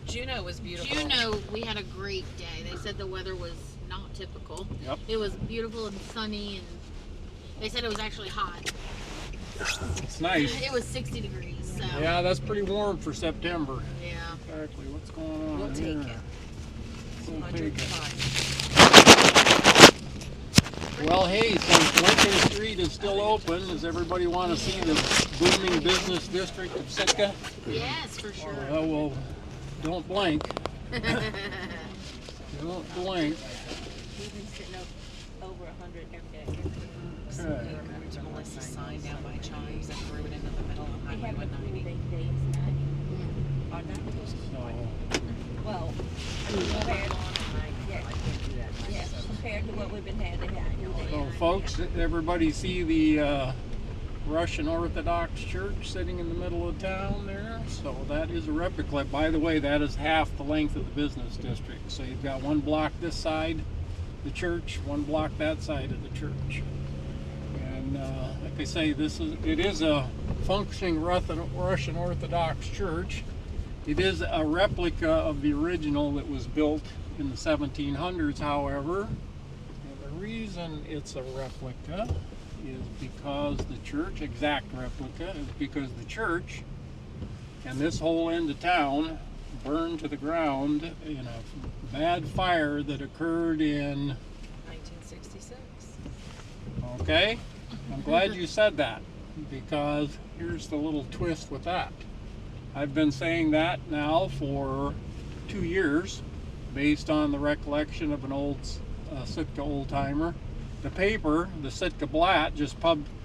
Juneau was beautiful. Juneau, we had a great day. They said the weather was not typical. Yep. It was beautiful and sunny, and they said it was actually hot. It's nice. It was 60 degrees. So. Yeah, that's pretty warm for September. Yeah. Exactly. What's going on? We'll take it. We'll take it. 105. Well, hey, since Lincoln Street is still open, does everybody want to see the booming business district of Sitka? Yes, for sure. Well, don't blink. Don't blink. We've been sitting over 100 every day. Okay. Melissa signed down by Chimes and threw it into the middle of They Highway have a 190. big days now. Oh, that was Well, compared, compared to what we've been having, they have a few days. So, folks, everybody see the Russian Orthodox Church sitting in the middle of town there? So that is a replica. By the way, that is half the length of the business district. So you've got one block this side, the church, one block that side of the church. And like I say, it is a functioning Russian Orthodox church. It is a replica of the original that was built in the 1700s, however. And the reason it's a replica is because the church, exact replica, is because the church and this whole end of town burned to the ground in a bad fire that occurred in 1966. Okay, I'm glad you said that, because here's the little twist with that. I've been saying that now for 2 years, based on the recollection of an old Sitka old-timer. The paper, the Sitka Blatt, just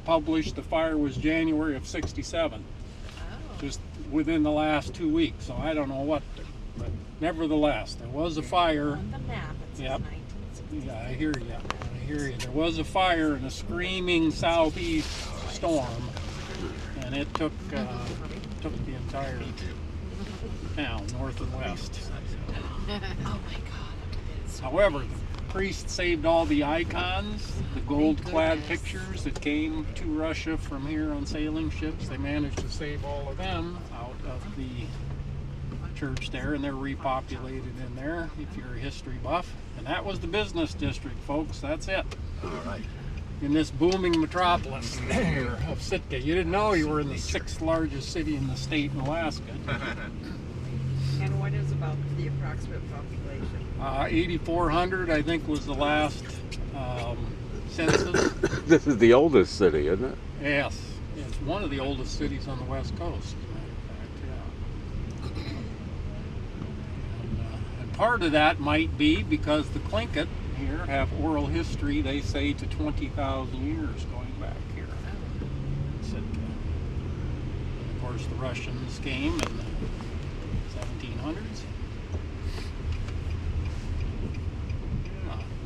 published the fire was January of '67, just within the last 2 weeks, so I don't know what, but nevertheless, there was a fire. On the map, it says Yep. 1966. Yeah, I hear you. I hear you. There was a fire in a screaming southeast storm, and it took the entire town, north and west. Oh my God. However, the priest saved all the icons, the gold-clad goodness. pictures that came to Russia from here on sailing ships. They managed to save all of them out of the church there, and they're repopulated in there if you're a history buff. And that was the business district, folks. That's it. All right. In this booming metropolis here of Sitka. You didn't know you were in the 6th largest city in the state in Alaska. And what is about the approximate population? 8,400, I think, was the last census. This is the oldest city, isn't it? Yes, it's one of the oldest cities on the west coast. In fact, yeah. And part of that might be because the Tlingit here have oral history, they say, to 20,000 years going back here in Sitka. And of course, the Russians came in the 1700s.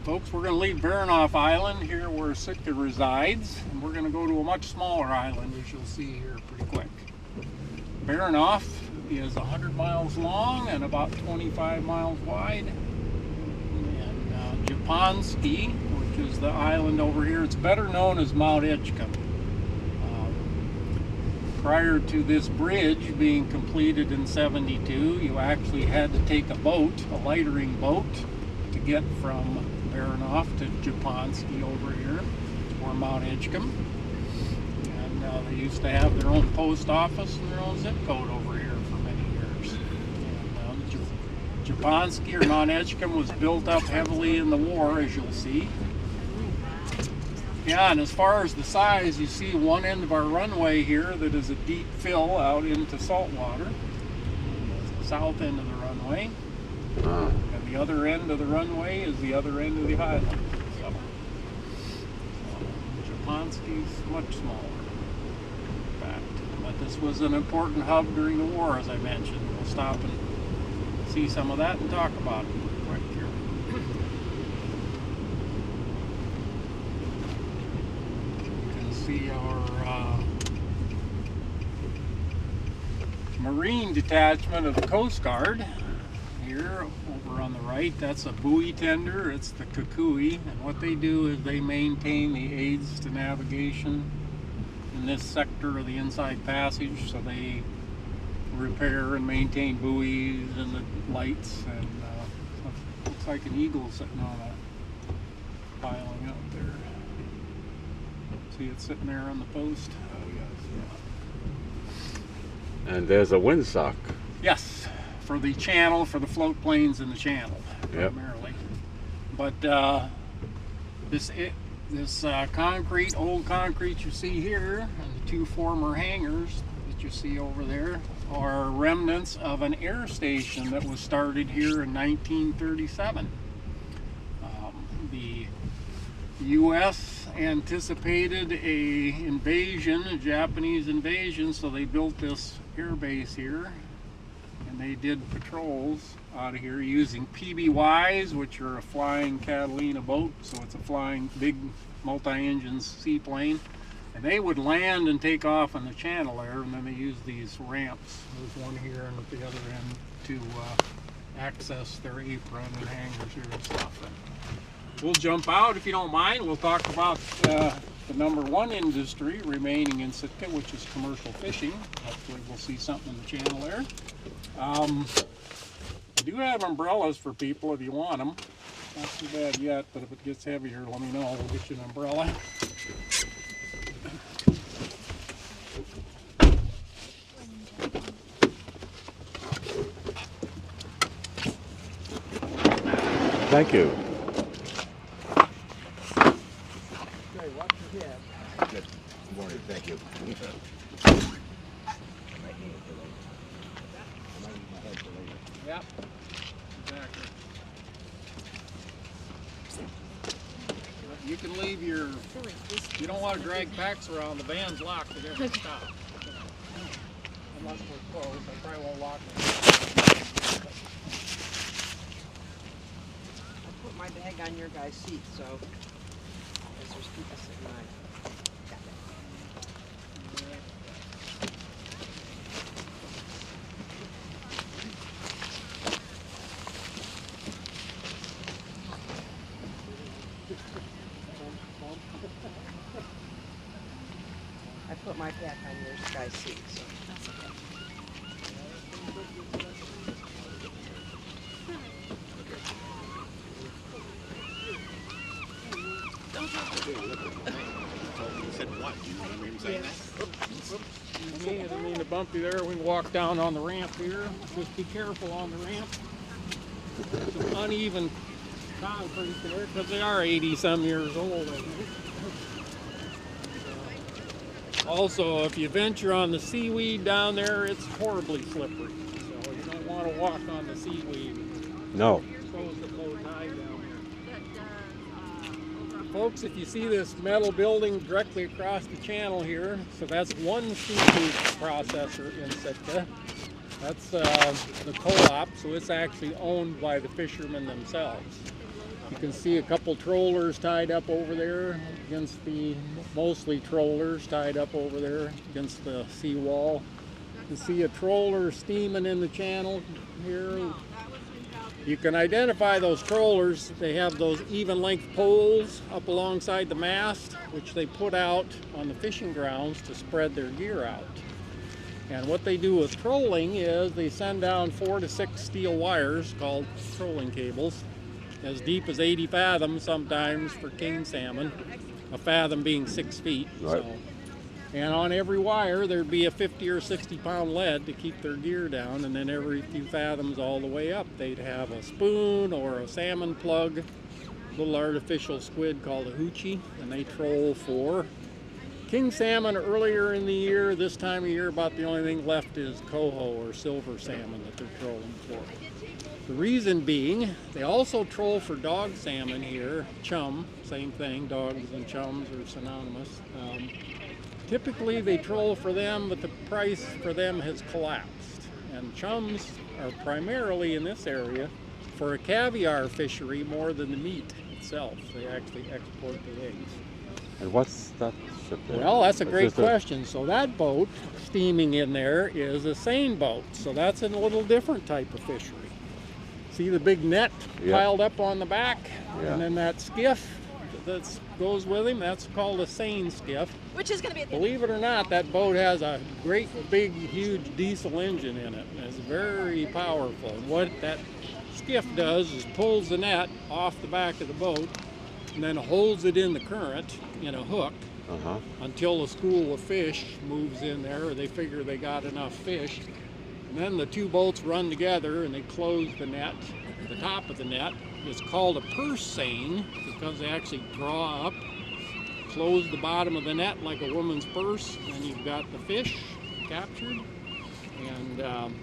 Folks, we're going to leave Baranof Island here where Sitka resides, and we're going to go to a much smaller island, as you'll see here pretty quick. Baranof is 100 miles long and about 25 miles wide. And Japonski, which is the island over here, it's better known as Mount Edgecombe. Prior to this bridge being completed in '72, you actually had to take a boat, a lightering boat, to get from Baranof to Japonski over here, or Mount Edgecombe. And they used to have their own post office and their own zip code over here for many years. And Japonski, or Mount Edgecombe, was built up heavily in the war, as you'll see. Yeah, and as far as the size, you see one end of our runway here that is a deep fill out into saltwater. That's the south end of the runway. And the other end of the runway is the other end of the island. So Japonski's much smaller, in fact. But this was an important hub during the war, as I mentioned. We'll stop and see some of that and talk about it right here. You can see our Marine detachment of the Coast Guard. Here over on the right, that's a buoy tender. It's the Kukui, and what they do is they maintain the aids to navigation in this sector of the Inside Passage. So they repair and maintain buoys and the lights, and looks like an eagle sitting on a piling up there. See it sitting there on the post? Oh, yes. And there's a windsock. Yes, for the channel, for the float planes in the channel, Yep. primarily. But this concrete, old concrete you see here, and the two former hangars that you see over there, are remnants of an air station that was started here in 1937. The U.S. anticipated a Japanese invasion, so they built this air base here, and they did patrols out of here using PBYs, which are a flying Catalina boat, so it's a flying big multi-engine seaplane, and they would land and take off on the channel there, and then they used these ramps. There's one here and at the other end to access their apron and hangars here and stuff. And we'll jump out if you don't mind. We'll talk about the number one industry remaining in Sitka, which is commercial fishing. Hopefully we'll see something in the channel there. I do have umbrellas for people if you want them. Not too bad yet, but if it gets heavier, let me know. We'll get you an umbrella. Thank you. Okay, watch your head. Good morning, thank you. Yep, exactly. You can leave your, you don't want to drag packs around, the van's locked at every stop. Unless we're closed, I probably won't lock it. I put my bag on your guy's seat, so as there's people sitting on. I put my pack on your guy's seat, so that's okay. You said what? Do you remember him saying that? Excuse me, I didn't mean to bump you there. We can walk down on the ramp here. Just be careful on the ramp. Some uneven concrete there because they are 80-some years old, I think. Also, if you venture on the seaweed down there, it's horribly slippery. So you don't want to walk on the seaweed. No. You're supposed to float high down there. Folks, if you see this metal building directly across the channel here, so that's one seafood processor in Sitka. That's the co-op, so it's actually owned by the fishermen themselves. You can see a couple trollers tied up over there against the, mostly trollers tied up over there against the seawall. You can see a troller steaming in the channel here. You can identify those trollers. They have those even length poles up alongside the mast, which they put out on the fishing grounds to spread their gear out. And what they do with trolling is they send down 4 to 6 steel wires called trolling cables, as deep as 80 fathoms sometimes for king salmon, a fathom being 6 feet. Right. So, and on every wire there'd be a 50 or 60 pound lead to keep their gear down, and then every few fathoms all the way up they'd have a spoon or a salmon plug, little artificial squid called a hoochie, and they troll for king salmon earlier in the year. This time of year about the only thing left is coho or silver salmon that they're trolling for. The reason being, they also troll for dog salmon here, chum, same thing, dogs and chums are synonymous. Typically they troll for them, but the price for them has collapsed. And chums are primarily in this area for a caviar fishery more than the meat itself. They actually export the eggs. And what's that ship there? Well, that's a It's great just question. So that boat steaming in there is a seine boat. So that's a little different type of fishery. See the big net Yeah. piled up on the back? Yeah. And then that skiff, that goes with him. That's called a seine skiff. Which is going to be at the Believe it or not, that boat has a great big huge diesel engine in it. It's very powerful. What that skiff does is pulls the net off the back of the boat and then holds it in the current in a hook until a school of fish moves in there, or they figure they got enough fish. And then the two boats run together and they close the net, the top of the net. It's called a purse seine because they actually draw up, close the bottom of the net like a woman's purse, and you've got the fish captured. And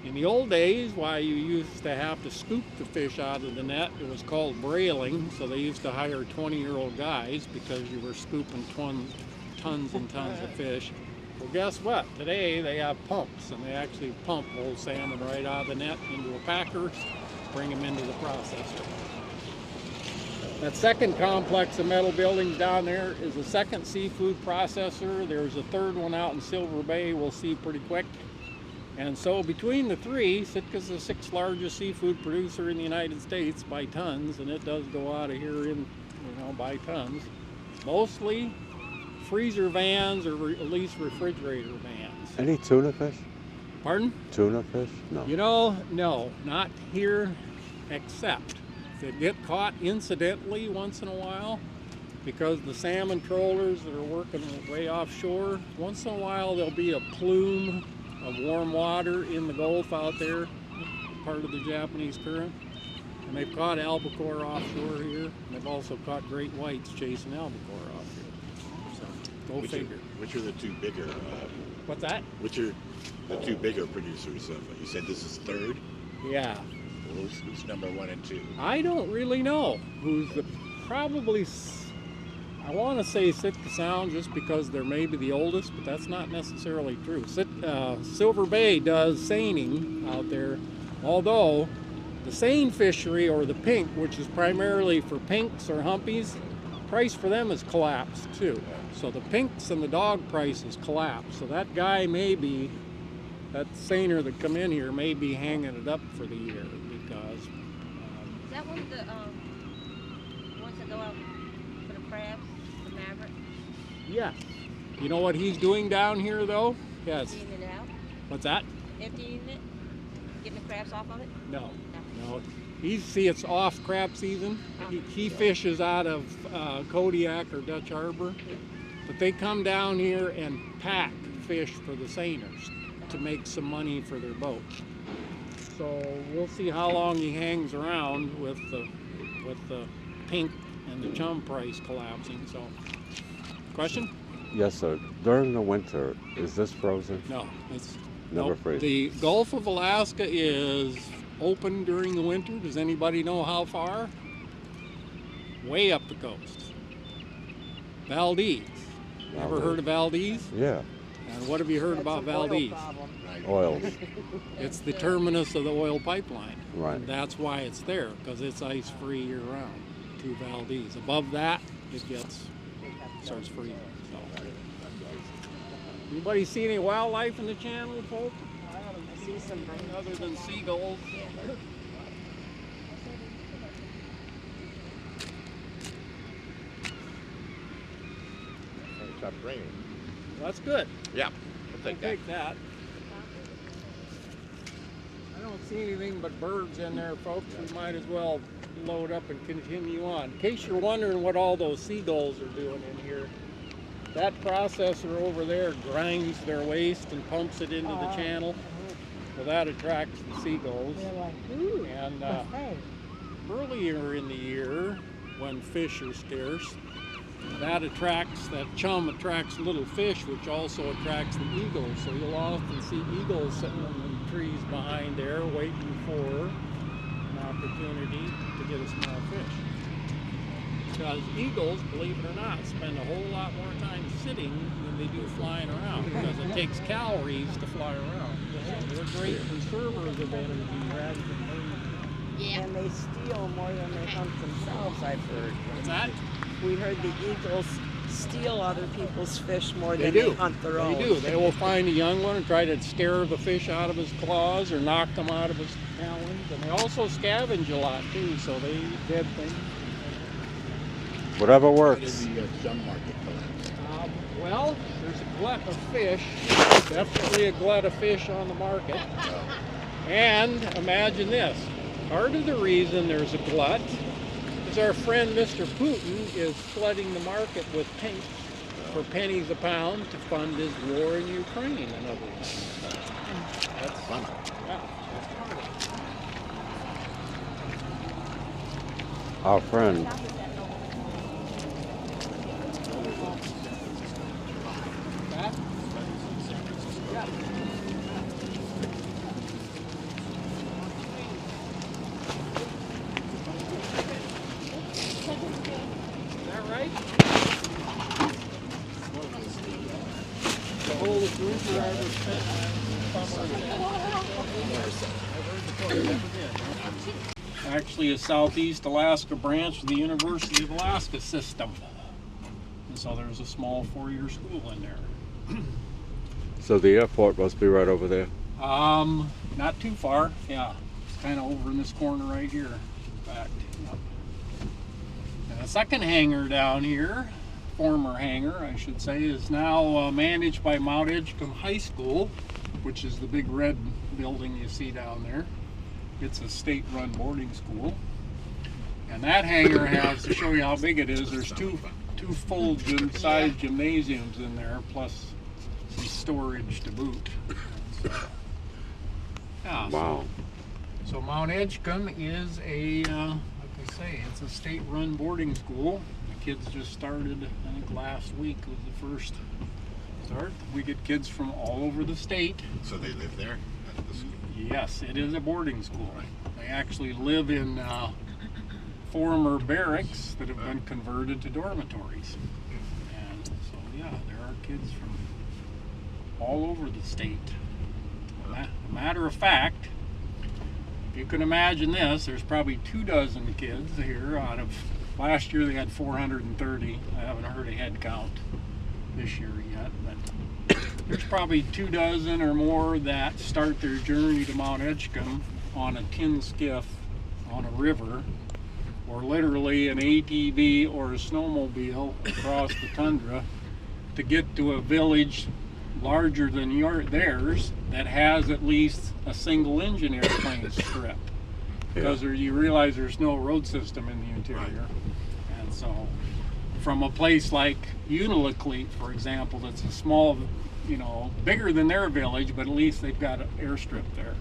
in the old days, why you used to have to scoop the fish out of the net, it was called brailing. So they used to hire 20-year-old guys because you were scooping tons and tons of fish. Well, guess what? Today they have pumps, and they actually pump whole salmon right out of the net into a packer, bring them into the processor. That second complex of metal buildings down there is a second seafood processor. There's a third one out in Silver Bay we'll see pretty quick. And so between the three, Sitka's the 6th largest seafood producer in the United States by tons, and it does go out of here in, by tons. Mostly freezer vans or at least refrigerator vans. Any tuna fish? Pardon? Tuna fish? No. No, not here, except they get caught incidentally once in a while because the salmon trollers that are working way offshore, once in a while there'll be a plume of warm water in the Gulf out there, part of the Japanese current. And they've caught albacore offshore here. And they've also caught great whites chasing albacore off here. So, go figure. Which are the two bigger? What's that? Which are the two bigger producers of? You said this is third. Yeah. Well, who's number 1 and 2? I don't really know who's probably. I want to say Sitka Sound just because they're maybe the oldest, but that's not necessarily true. Silver Bay does seining out there, although the seine fishery, or the pink, which is primarily for pinks or humpies, price for them has collapsed too. So the pinks and the dog prices collapsed. So that guy that seiner that come in here may be hanging it up for the year because. Is that one of the ones that go out for the crabs, the Maverick? Yes. You know what he's doing down here though? Yes. Emptying it out? What's that? Emptying it? Getting the crabs off of it? No. It's off crab season. He fishes out of Kodiak or Dutch Harbor, but they come down here and pack fish for the seiners to make some money for their boats. So we'll see how long he hangs around with the pink and the chum price collapsing. So, question? Yes, sir. During the winter, is this frozen? No, it's Never freezes. The Gulf of Alaska is open during the winter. Does anybody know how far? Way up the coast. Valdez. Ever heard of Valdez? Yeah. And what have you heard about Valdez? Oils. It's the terminus of the oil pipeline. Right. And that's why it's there, because it's ice-free year-round to Valdez. Above that, it starts freezing. So. Anybody see any wildlife in the channel, folks? I see something other than seagulls. It stopped raining. That's good. Yeah, I'll take that. Take that. I don't see anything but birds in there, folks. We might as well load up and continue on. In case you're wondering what all those seagulls are doing in here, that processor over there grinds their waste and pumps it into the channel. Well, that attracts the seagulls. And earlier in the year, when fish are scarce, that chum attracts little fish, which also attracts the eagles. So you'll often see eagles sitting in the trees behind there waiting for an opportunity to get a small fish. Because eagles, believe it or not, spend a whole lot more time sitting than they do flying around, because it takes calories to fly around. So they're great conservers of energy rather than moving. Yeah. And they steal more than they hunt themselves, I've heard. What's that? We heard the eagles steal other people's fish more They than do. they hunt their own. They do. They will find a young one and try to scare the fish out of his claws or knock them out of his talons. And they also scavenge a lot too, so they eat dead things. Whatever How did works. the gem market collapse? Well, there's a glut of fish, definitely a glut of fish on the market. And imagine this, part of the reason there's a glut is our friend Mr. Putin is flooding the market with pink for pennies a pound to fund his war in Ukraine and other things. That's Fun. yeah, that's part of it. Our friend. That? Yeah. Is that right? The oldest roofer I ever spent actually a Southeast Alaska branch of the University of Alaska system. And so there's a small 4-year school in there. So the airport must be right over there. Not too far. Yeah, it's kind of over in this corner right here. In fact, yep. And the second hangar down here, former hangar, I should say, is now managed by Mount Edgecombe High School, which is the big red building you see down there. It's a state-run boarding school. And that hangar has, to show you how big it is, there's two full-size gymnasiums in there, plus some storage to boot. So, yeah, Wow. so Mount Edgecombe is a, like I say, it's a state-run boarding school. The kids just started, I think last week was the first start. We get kids from all over the state. So they live there at the school? Yes, it is a boarding school. They actually live in former barracks that have been converted to dormitories. And so, yeah, there are kids from all over the state. A matter of fact, if you can imagine this, there's probably 24 kids here out of, last year they had 430. I haven't heard a head count this year yet, but there's probably 24 or more that start their journey to Mount Edgecombe on a tin skiff on a river, or literally an ATV or a snowmobile across the tundra to get to a village larger than theirs that has at least a single engine airplane strip. Because you realize there's no road system in the interior. And so from a place like Unalakleet, for example, that's a small, bigger than their village, but at least they've got an airstrip there.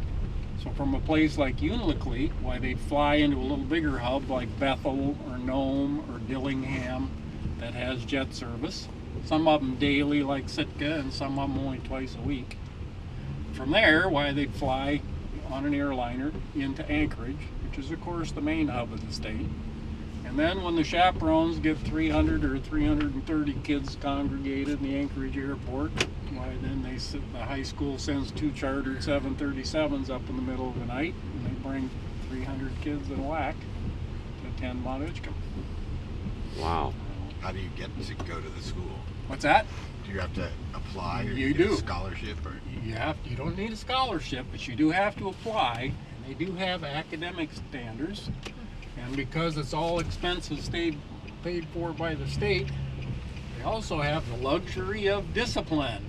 So from a place like Unalakleet, why they'd fly into a little bigger hub like Bethel or Nome or Dillingham that has jet service. Some of them daily like Sitka, and some of them only twice a week. From there, why they'd fly on an airliner into Anchorage, which is of course the main hub of the state. And then when the chaperones get 300 or 330 kids congregated in the Anchorage airport, why then the high school sends 2 chartered 737s up in the middle of the night, and they bring 300 kids in a whack to attend Mount Edgecombe. Wow. How do you get to go to the school? What's that? Do you have to apply or You get do. a scholarship? Or? You don't need a scholarship, but you do have to apply, and they do have academic standards. And because it's all expenses paid for by the state, they also have the luxury of discipline.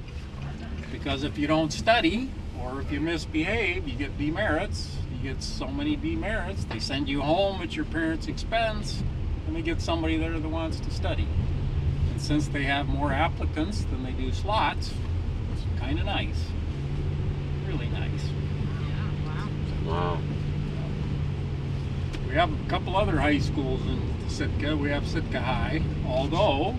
Because if you don't study, or if you misbehave, you get demerits. You get so many demerits, they send you home at your parents' expense, and they get somebody there that wants to study. And since they have more applicants than they do slots, it's kind of nice. Really nice. Wow. We have a couple other high schools in Sitka. We have Sitka High, although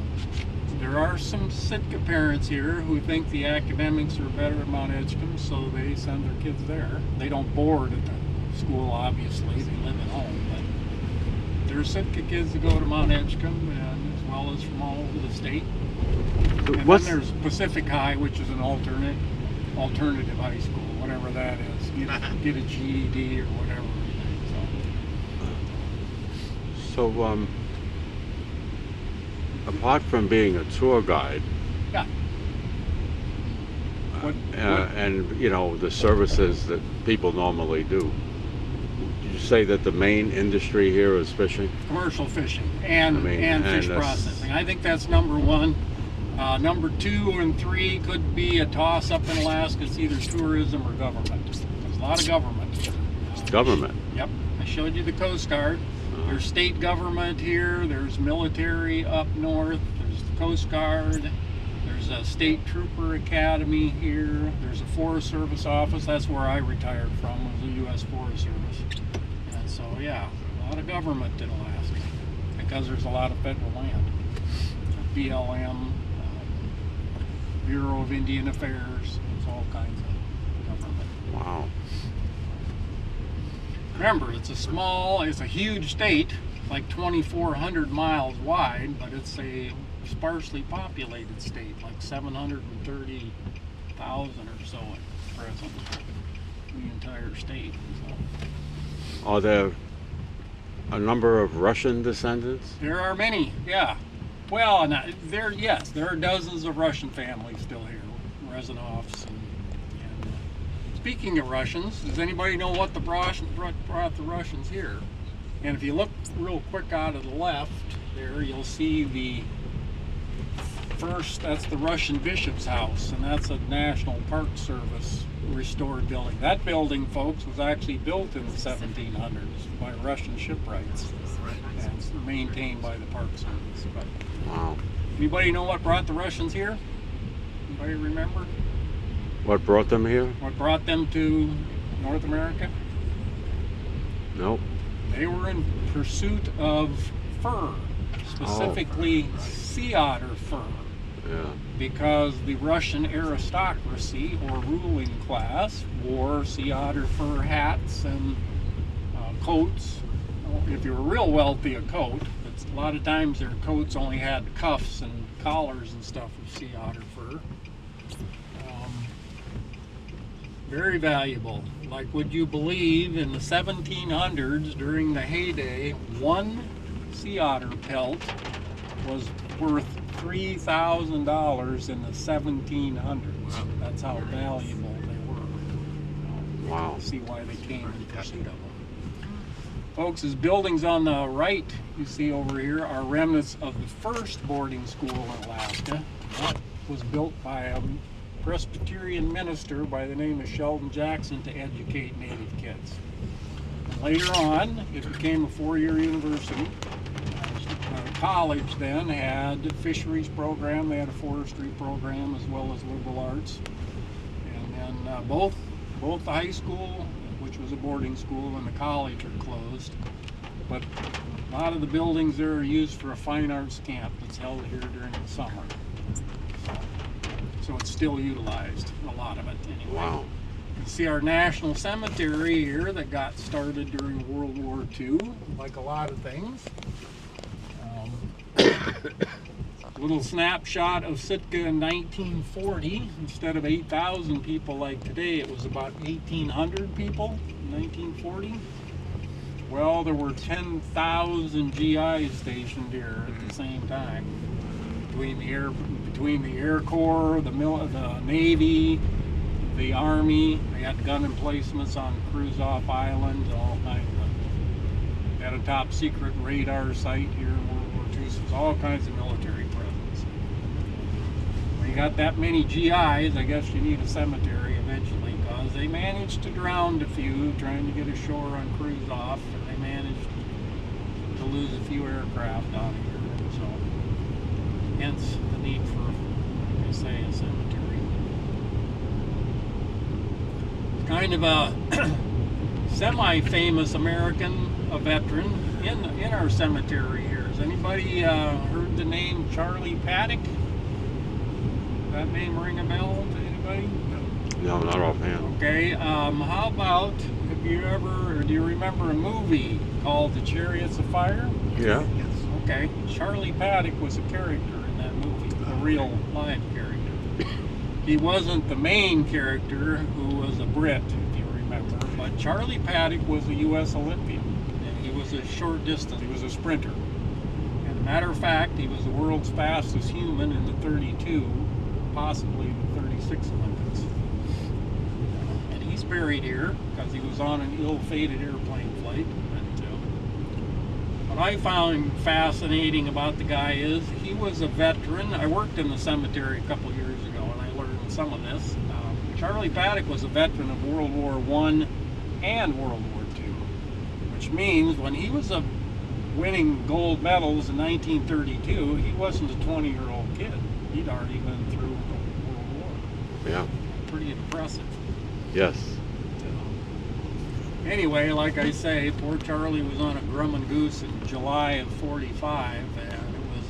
there are some Sitka parents here who think the academics are better at Mount Edgecombe, so they send their kids there. They don't board at the school, obviously. They live at home, but there's Sitka kids that go to Mount Edgecombe, and as well as from all over the state. And then there's Pacific High, which is an alternative high school, whatever that is. Get a GED or whatever. So, apart from being a tour guide, Yeah. and the services that people normally do, say that the main industry here is fishing? Commercial fishing and fish and that's- processing. I think that's number one. Number 2 and 3 could be a toss-up in Alaska. It's either tourism or government. There's a lot of government. Government. Yep, I showed you the Coast Guard. There's state government here. There's military up north. There's the Coast Guard. There's a state trooper academy here. There's a Forest Service office. That's where I retired from, was the U.S. Forest Service. And so, yeah, a lot of government in Alaska because there's a lot of federal land. BLM, Bureau of Indian Affairs. It's all kinds of government. Wow. Remember, it's a huge state, like 2,400 miles wide, but it's a sparsely populated state, like 730,000 or so at present, the entire state. So. Are there a number of Russian descendants? There are many, yeah. Well, there are dozens of Russian families still here, Rezanovs. And speaking of Russians, does anybody know what brought the Russians here? And if you look real quick out of the left there, you'll see the first, that's the Russian bishop's house, and that's a National Park Service restored building. That building, folks, was actually built in the 1700s by Russian shipwrights, and it's maintained by the Park Service. But Wow. anybody know what brought the Russians here? Anybody remember? What brought them here? What brought them to North America? Nope. They were in pursuit of fur, specifically sea otter fur, Yeah. because the Russian aristocracy or ruling class wore sea otter fur hats and coats. If you were real wealthy, a coat. But a lot of times their coats only had cuffs and collars and stuff of sea otter fur. Very valuable. Like, would you believe in the 1700s, during the heyday, one sea otter pelt was worth $3,000 in the 1700s. That's how valuable they were. Wow. See why they came in pursuit of them. Folks, his buildings on the right, you see over here, are remnants of the first boarding school in Alaska. That was built by a Presbyterian minister by the name of Sheldon Jackson to educate Native kids. And later on, it became a 4-year university. College then had a fisheries program, they had a forestry program, as well as liberal arts. And then both the high school, which was a boarding school, and the college are closed. But a lot of the buildings there are used for a fine arts camp that's held here during the summer. So it's still utilized, a lot of it anyway. Wow. You can see our national cemetery here that got started during World War II, like a lot of things. Little snapshot of Sitka in 1940. Instead of 8,000 people like today, it was about 1,800 people in 1940. Well, there were 10,000 GIs stationed here at the same time. Between the Air Corps, the Navy, the Army. They had gun emplacements on Cruise-Off Island, all kinds of. They had a top secret radar site here in World War II, so there's all kinds of military presence. When you got that many GIs, I guess you need a cemetery eventually, because they managed to drown a few trying to get ashore on Cruise-Off, and they managed to lose a few aircraft out of here. So, hence the need for, like I say, a cemetery. It's kind of a semi-famous American, a veteran, in our cemetery here. Has anybody heard the name Charlie Paddock? Does that name ring a bell to anybody? No, not offhand. Okay, how about, have you ever, or do you remember a movie called The Chariots of Fire? Yeah. Okay, Charlie Paddock was a character in that movie, a real live character. He wasn't the main character, who was a Brit, if you remember, but Charlie Paddock was a U.S. Olympian, and he was a short distance, he was a sprinter. And a matter of fact, he was the world's fastest human in the 32, possibly the 36 Olympics. And he's buried here, because he was on an ill-fated airplane flight. what I found fascinating about the guy is he was a veteran. I worked in the cemetery a couple years ago, and I learned some of this. Charlie Paddock was a veteran of World War I and World War II, which means when he was winning gold medals in 1932, he wasn't a 20-year-old kid. He'd already been through World War. Yeah. Pretty impressive. Yes. Anyway, like I say, poor Charlie was on a Grumman Goose in July of 45, and it was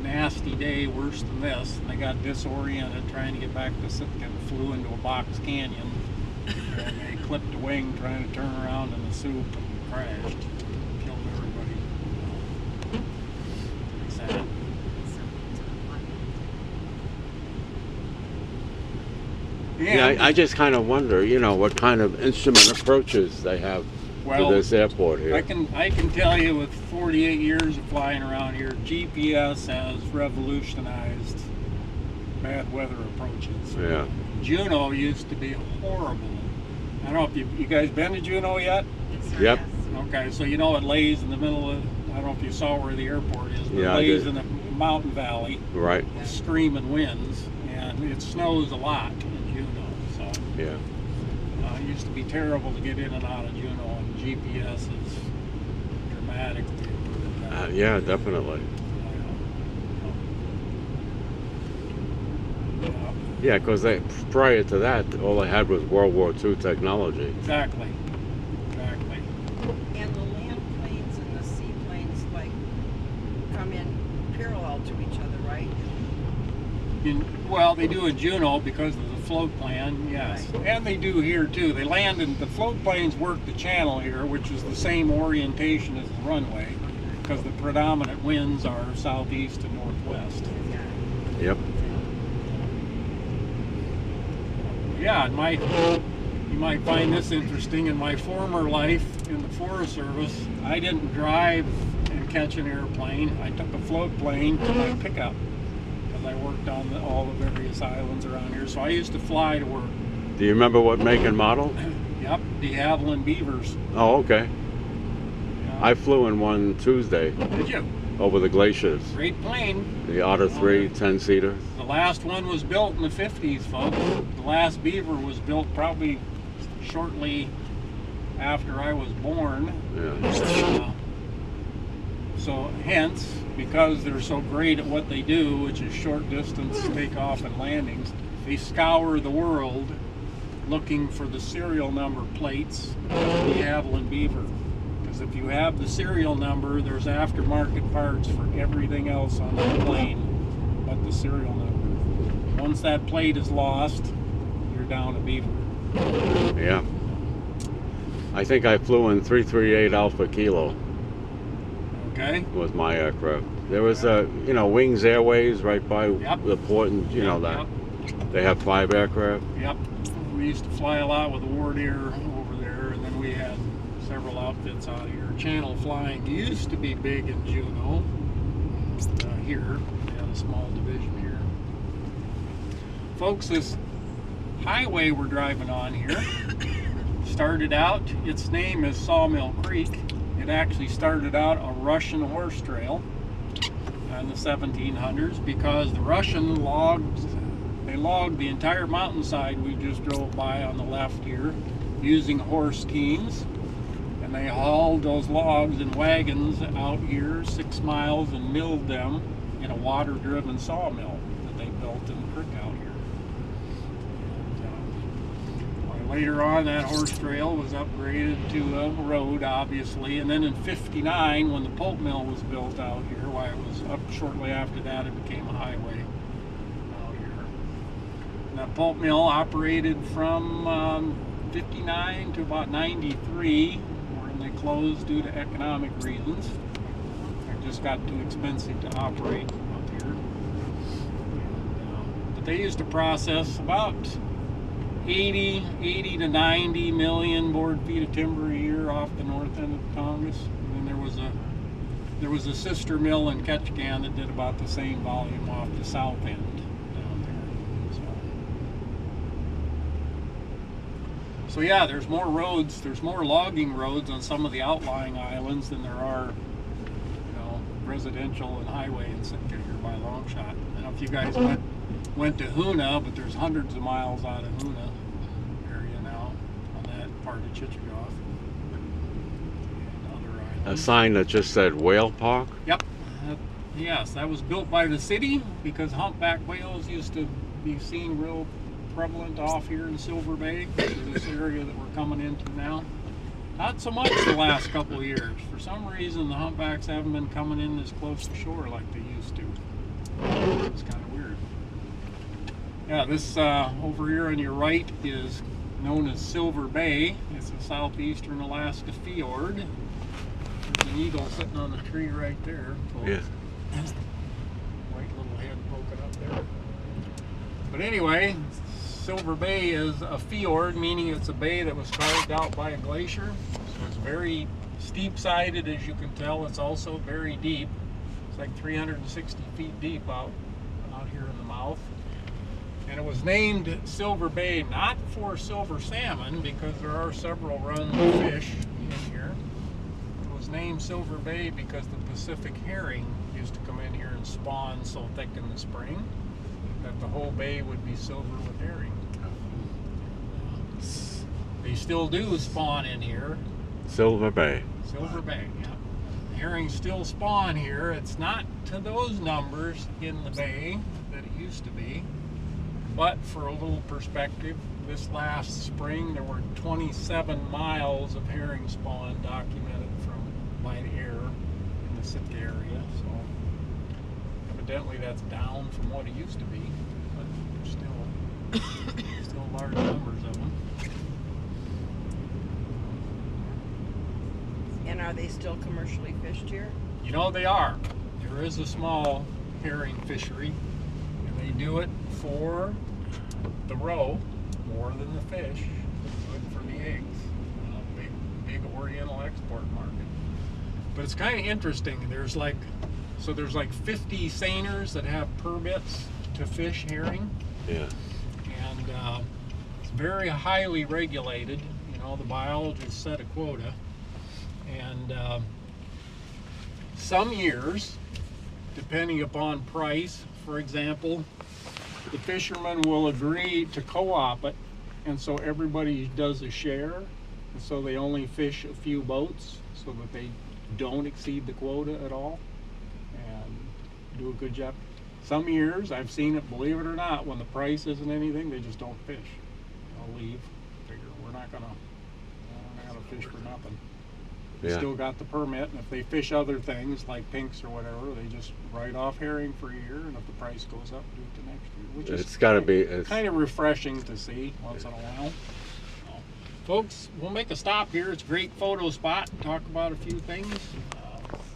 a nasty day, worse than this. And they got disoriented trying to get back to Sitka and flew into a box canyon. And they clipped a wing trying to turn around in the soup and crashed. Killed everybody. Pretty sad. Yeah, I just kind of wonder, you know, what kind of instrument approaches they have to this airport here. I can tell you with 48 years of flying around here, GPS has revolutionized bad weather approaches. Yeah. Juneau used to be horrible. I don't know if you guys been to Juneau yet? Yes, sir, Yep. yes. Okay, so you know it lays in the middle of, I don't know if you saw where the airport is, but Yeah, it I lays did. in a mountain valley Right. with screaming winds, and it snows a lot in Juneau. So Yeah. it used to be terrible to get in and out of Juneau, and GPS is dramatically improved that. Yeah, definitely. Yeah, Yeah, because prior to that, all they had was World War II technology. exactly. Exactly. And the land planes and the seaplanes like come in parallel to each other, right? Well, they do in Juneau because of the float plan, yes. Right. And they do here too. They land in, the float planes work the channel here, which is the same orientation as the runway, because the predominant winds are southeast and northwest. Yep. Yeah, you might find this interesting. In my former life in the Forest Service, I didn't drive and catch an airplane. I took a float plane to my pickup because I worked on all the various islands around here. So I used to fly to work. Do you remember what make and model? Yep, de Havilland Beavers. Oh, okay. Yeah. I flew in one Tuesday Did you? over the glaciers. Great plane. The Otter 3 10-seater. The last one was built in the 50s, folks. The last Beaver was built probably shortly after I was born. Yeah. So hence, because they're so great at what they do, which is short distance takeoff and landings, they scour the world looking for the serial number plates of the Havilland Beaver. Because if you have the serial number, there's aftermarket parts for everything else on the plane but the serial number. Once that plate is lost, you're down a Beaver. Yeah. I think I flew in 338 Alpha Kilo Okay? was my aircraft. There was Wings Airways right by Yep. the port, and you know that they have 5 aircraft. Yep. We used to fly a lot with the Ward Air over there, and then we had several outfits out here. Channel flying used to be big in Juneau. Here, we had a small division here. Folks, this highway we're driving on here started out, its name is Sawmill Creek. It actually started out a Russian horse trail in the 1700s because the Russian logged the entire mountainside we just drove by on the left here using horse teams, and they hauled those logs in wagons out here 6 miles and milled them in a water-driven sawmill that they built in the creek out here. And, later on, that horse trail was upgraded to a road, obviously, and then in '59, when the pulp mill was built out here, why it was up shortly after that, it became a highway out here. And that pulp mill operated from 59 to about 93, when they closed due to economic reasons. It just got too expensive to operate up here. But they used to process about 80 to 90 million board feet of timber a year off the north end of the Tongass. And then there was a sister mill in Ketchikan that did about the same volume off the south end down there. So yeah, there's more roads, there's more logging roads on some of the outlying islands than there are, residential and highway in Sitka here by a long shot. I don't know if you guys went to Hoona, but there's hundreds of miles out of Hoona area now on that part of Chichagof and other islands. A sign that just said Whale Park? Yep. Yes, that was built by the city because humpback whales used to be seen real prevalent off here in Silver Bay, which is this area that we're coming into now. Not so much the last couple of years. For some reason, the humpbacks haven't been coming in as close to shore like they used to. It's kind of weird. Yeah, this over here on your right is known as Silver Bay. It's a southeastern Alaska fjord. There's an eagle sitting on the tree right there. Yeah. White little head poking up there. But anyway, Silver Bay is a fjord, meaning it's a bay that was carved out by a glacier. So it's very steep-sided, as you can tell. It's also very deep. It's like 360 feet deep out here in the mouth. And it was named Silver Bay not for silver salmon, because there are several runs of fish in here. It was named Silver Bay because the Pacific herring used to come in here and spawn so thick in the spring that the whole bay would be silver with herring. They still do spawn in here. Silver Bay. Silver Bay, yeah. Herring still spawn here. It's not to those numbers in the bay that it used to be. But for a little perspective, this last spring there were 27 miles of herring spawn documented by the air in the Sitka area. So evidently that's down from what it used to be, but still large numbers of them. And are they still commercially fished here? They are. There is a small herring fishery, and they do it for the roe more than the fish. It's good for the eggs. Big oriental export market. But it's kind of interesting. There's like 50 seiners that have permits to fish herring. Yeah. And it's very highly regulated. The biologists set a quota. And some years, depending upon price, for example, the fishermen will agree to co-op it, and so everybody does a share, and so they only fish a few boats so that they don't exceed the quota at all and do a good job. Some years, I've seen it, believe it or not, when the price isn't anything, they just don't fish. They'll leave, figure we're not gonna fish for nothing. They still got the permit, and if they fish other things like pinks or whatever, they just write off herring for a year, and if the price goes up, do it the next year. Which It's got to be kind of refreshing to see once in a while. Folks, we'll make a stop here. It's a great photo spot. Talk about a few things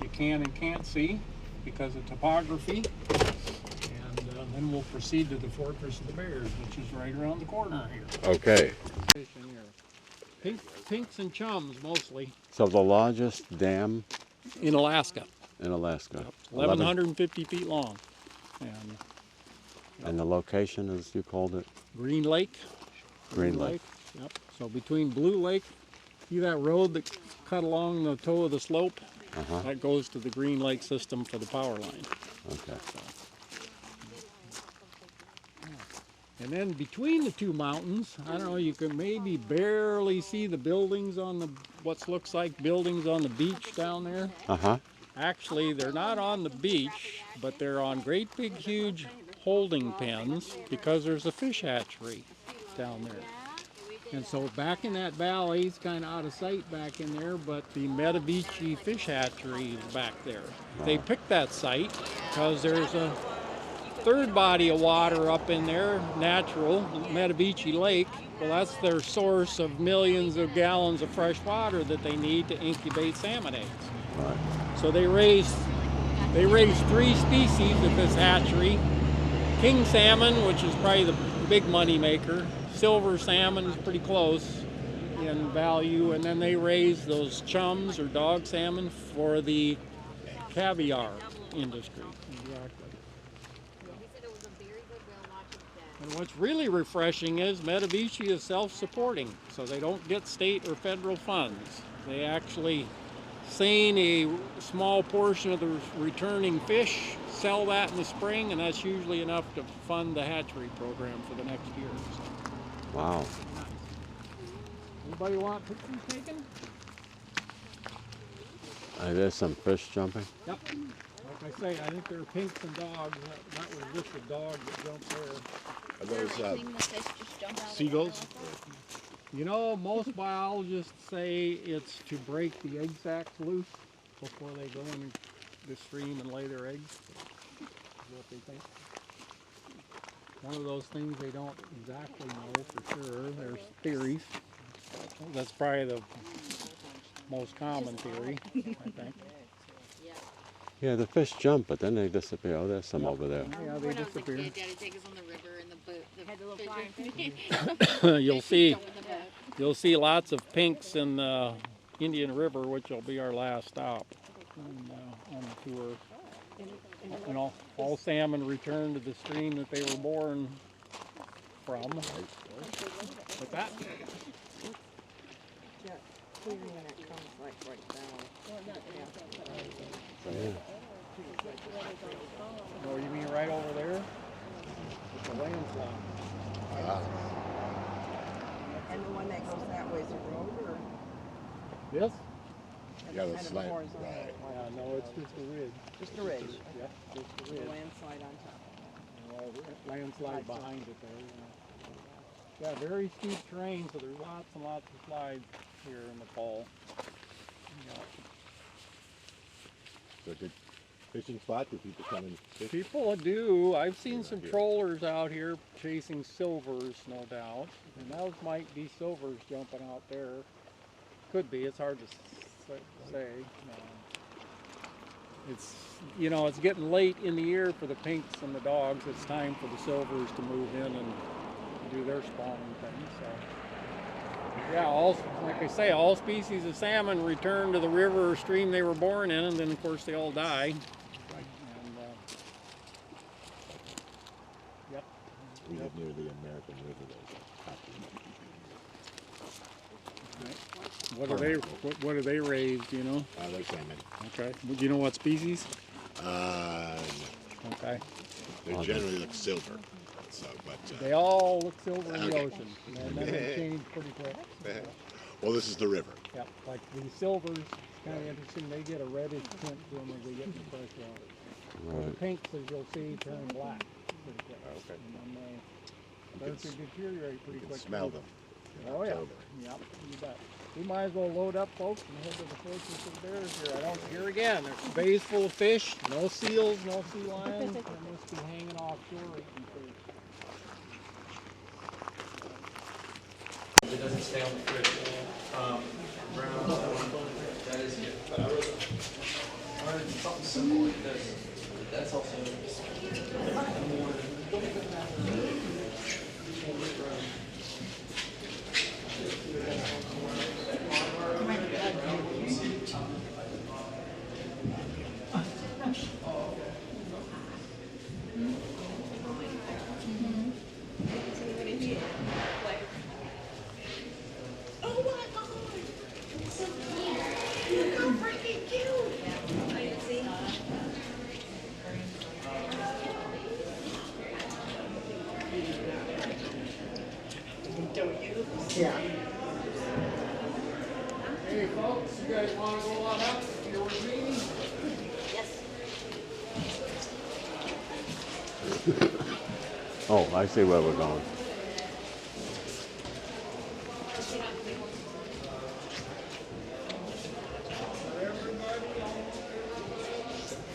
you can and can't see because of topography. And then we'll proceed to the Fortress of the Bears, which is right around the corner here. Okay. Pinks and chums mostly. So the largest dam In Alaska. in Alaska. Yep. 1,150 feet long. And the location, as you called it? Green Lake. Green Lake. Yep. So between Blue Lake, see that road that cut along the toe of the slope? Uh-huh. That goes to the Green Lake system for the power line. Okay. And then between the two mountains, I don't know, you can maybe barely see the buildings what looks like buildings on the beach down there. Uh-huh. Actually, they're not on the beach, but they're on great big huge holding pens because there's a fish hatchery down there. And so back in that valley, it's kind of out of sight back in there, but the Metavici fish hatchery is back there. They picked that site because there's a third body of water up in there, natural, Metavici Lake. Well, that's their source of millions of gallons of fresh water that they need to incubate salmon eggs. Right. So they raised 3 species at this hatchery. King salmon, which is probably the big money maker. Silver salmon is pretty close in value, and then they raise those chums or dog salmon for the caviar industry. Exactly. And what's really refreshing is Metavici is self-supporting, so they don't get state or federal funds. They actually seine a small portion of the returning fish, sell that in the spring, and that's usually enough to fund the hatchery program for the next year. So, Wow. nice. Anybody want pictures taken? There's some fish jumping. Yep. Like I say, I think there are pinks and dogs. That was just a dog that jumped there. Are those Seeing the fish just jump out of the seagulls? water like that? You know, most biologists say it's to break the egg sacs loose before they go in the stream and lay their eggs. Is what they think. One of those things they don't exactly know for sure. There's theories. That's probably the most common theory, I think. Yeah, the fish jump, but then they disappear. Oh, there's some over there. Yeah, they When I was a disappear. kid, Daddy take us on the river in the boat. Had the little flying fish. You'll see lots of pinks in the Indian River, which will be our last stop on the tour. And all salmon return to the stream that they were born from. Like that. Yeah, clearing when it comes like right down. Yeah. Oh, you mean right over there? It's a landslide. And the one that goes that way is a road, or? This? Yeah, the Kind of slide. horizontal. Right. Yeah, no, it's just a ridge. Just a ridge. Yeah, just a The ridge. landslide on top. Landslide behind it there. Yeah, very steep terrain, so there's lots and lots of slides here in the fall. Yeah. So good fishing spot. Do people come and fish? People do. I've seen some trollers out here chasing silvers, no doubt. And those might be silvers jumping out there. Could be. It's hard to say. It's, you know, it's getting late in the year for the pinks and the dogs. It's time for the silvers to move in and do their spawning thing. So, yeah, like I say, all species of salmon return to the river or stream they were born in, and then of course they all die. Right. And, yep. We live near the American River. What are they raised? You know? They're salmon. Okay. Do you know what species? No. Okay. They generally look silver. So, but They all look silver in the Okay. ocean, and then they change pretty quick. well, this is the river. Yep. Like these silvers, kind of interesting. They get a reddish tint to them as they get in the fresh water. The Right. pinks, as you'll see, turn black pretty quick. Okay. And then You they can start to deteriorate pretty You can quick. smell them. in Oh yeah. October. Yep. You bet. We might as well load up, folks, and head to the fortress of bears here. I don't. Here again, there's bays full of fish. No seals, no sea lions. They must be hanging offshore eating fish. It doesn't stay on the fridge. That is it. But I wrote something simple like this. That's also. Hey folks, you guys want to go on up here with me? Oh, I see where we're going.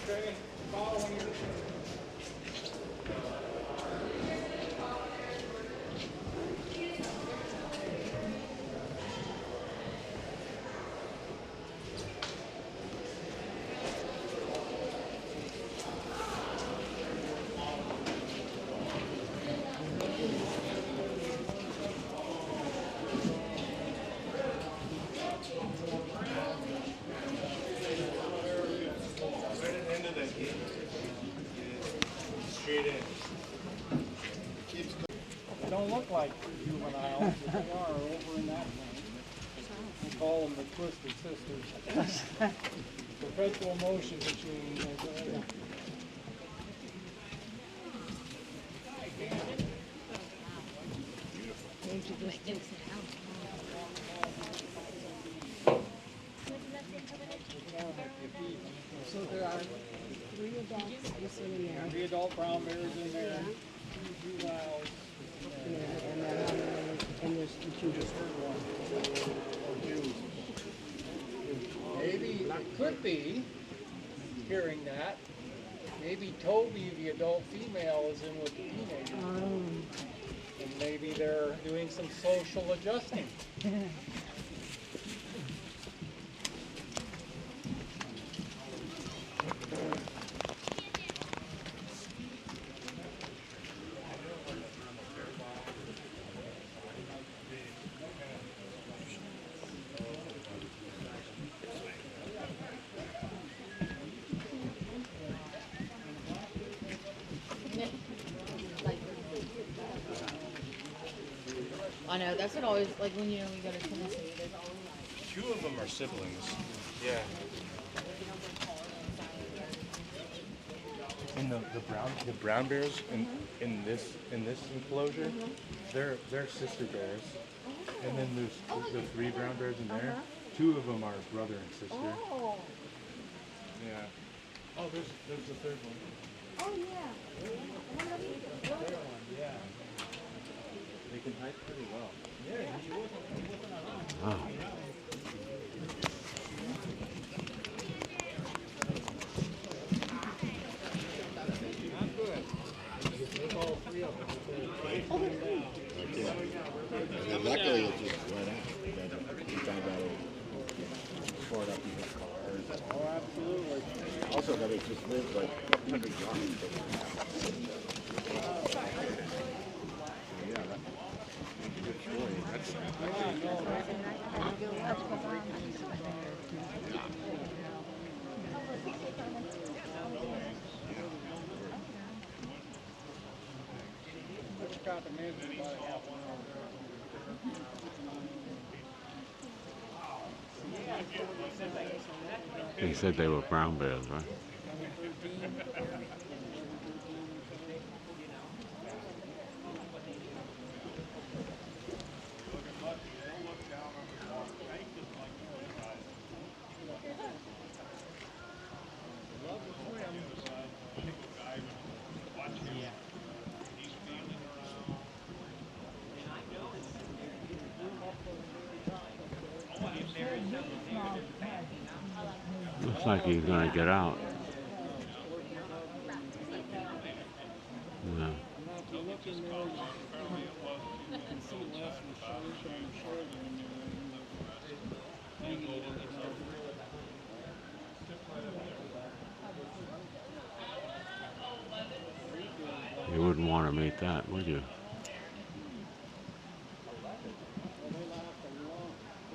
Okay, following you. like juveniles, but they are over in that lane. We call them the Twisted Sisters. Perpetual motion between. So there are 3 adults missing in there. 3 adult brown bears in there, 2 juveniles. Yeah, and then how many, and there's the 2. Just heard one. Or 2. Maybe it could be, hearing that, maybe Toby, the adult female, is in with the teenagers. And maybe they're doing some social adjusting. I know, that's what always, like when you know we go to Tennessee, there's always 2 of them are siblings. Yeah. And the brown bears in this enclosure, they're sister bears. And then there's the 3 brown bears in there. 2 of them are brother and sister. Oh. Yeah. Oh, there's the 3rd one. Oh yeah. Yeah. They can hide pretty well. Wow. And luckily it just went out. You found out it tore it up in the cars. Oh, absolutely. Also that it just lived like 100 yards. Yeah, that's a good story. Got the management about a half 1 hour. They said they were brown bears, right? Looks like he's gonna get out. Yeah. You wouldn't want to meet that, would you?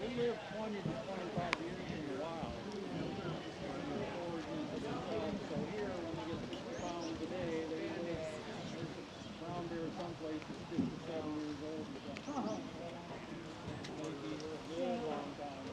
They live 20 to 25 years in the wild. So here, when they get 60 pounds a day, they live around here someplace that's 57 years old or something. Maybe a real long time.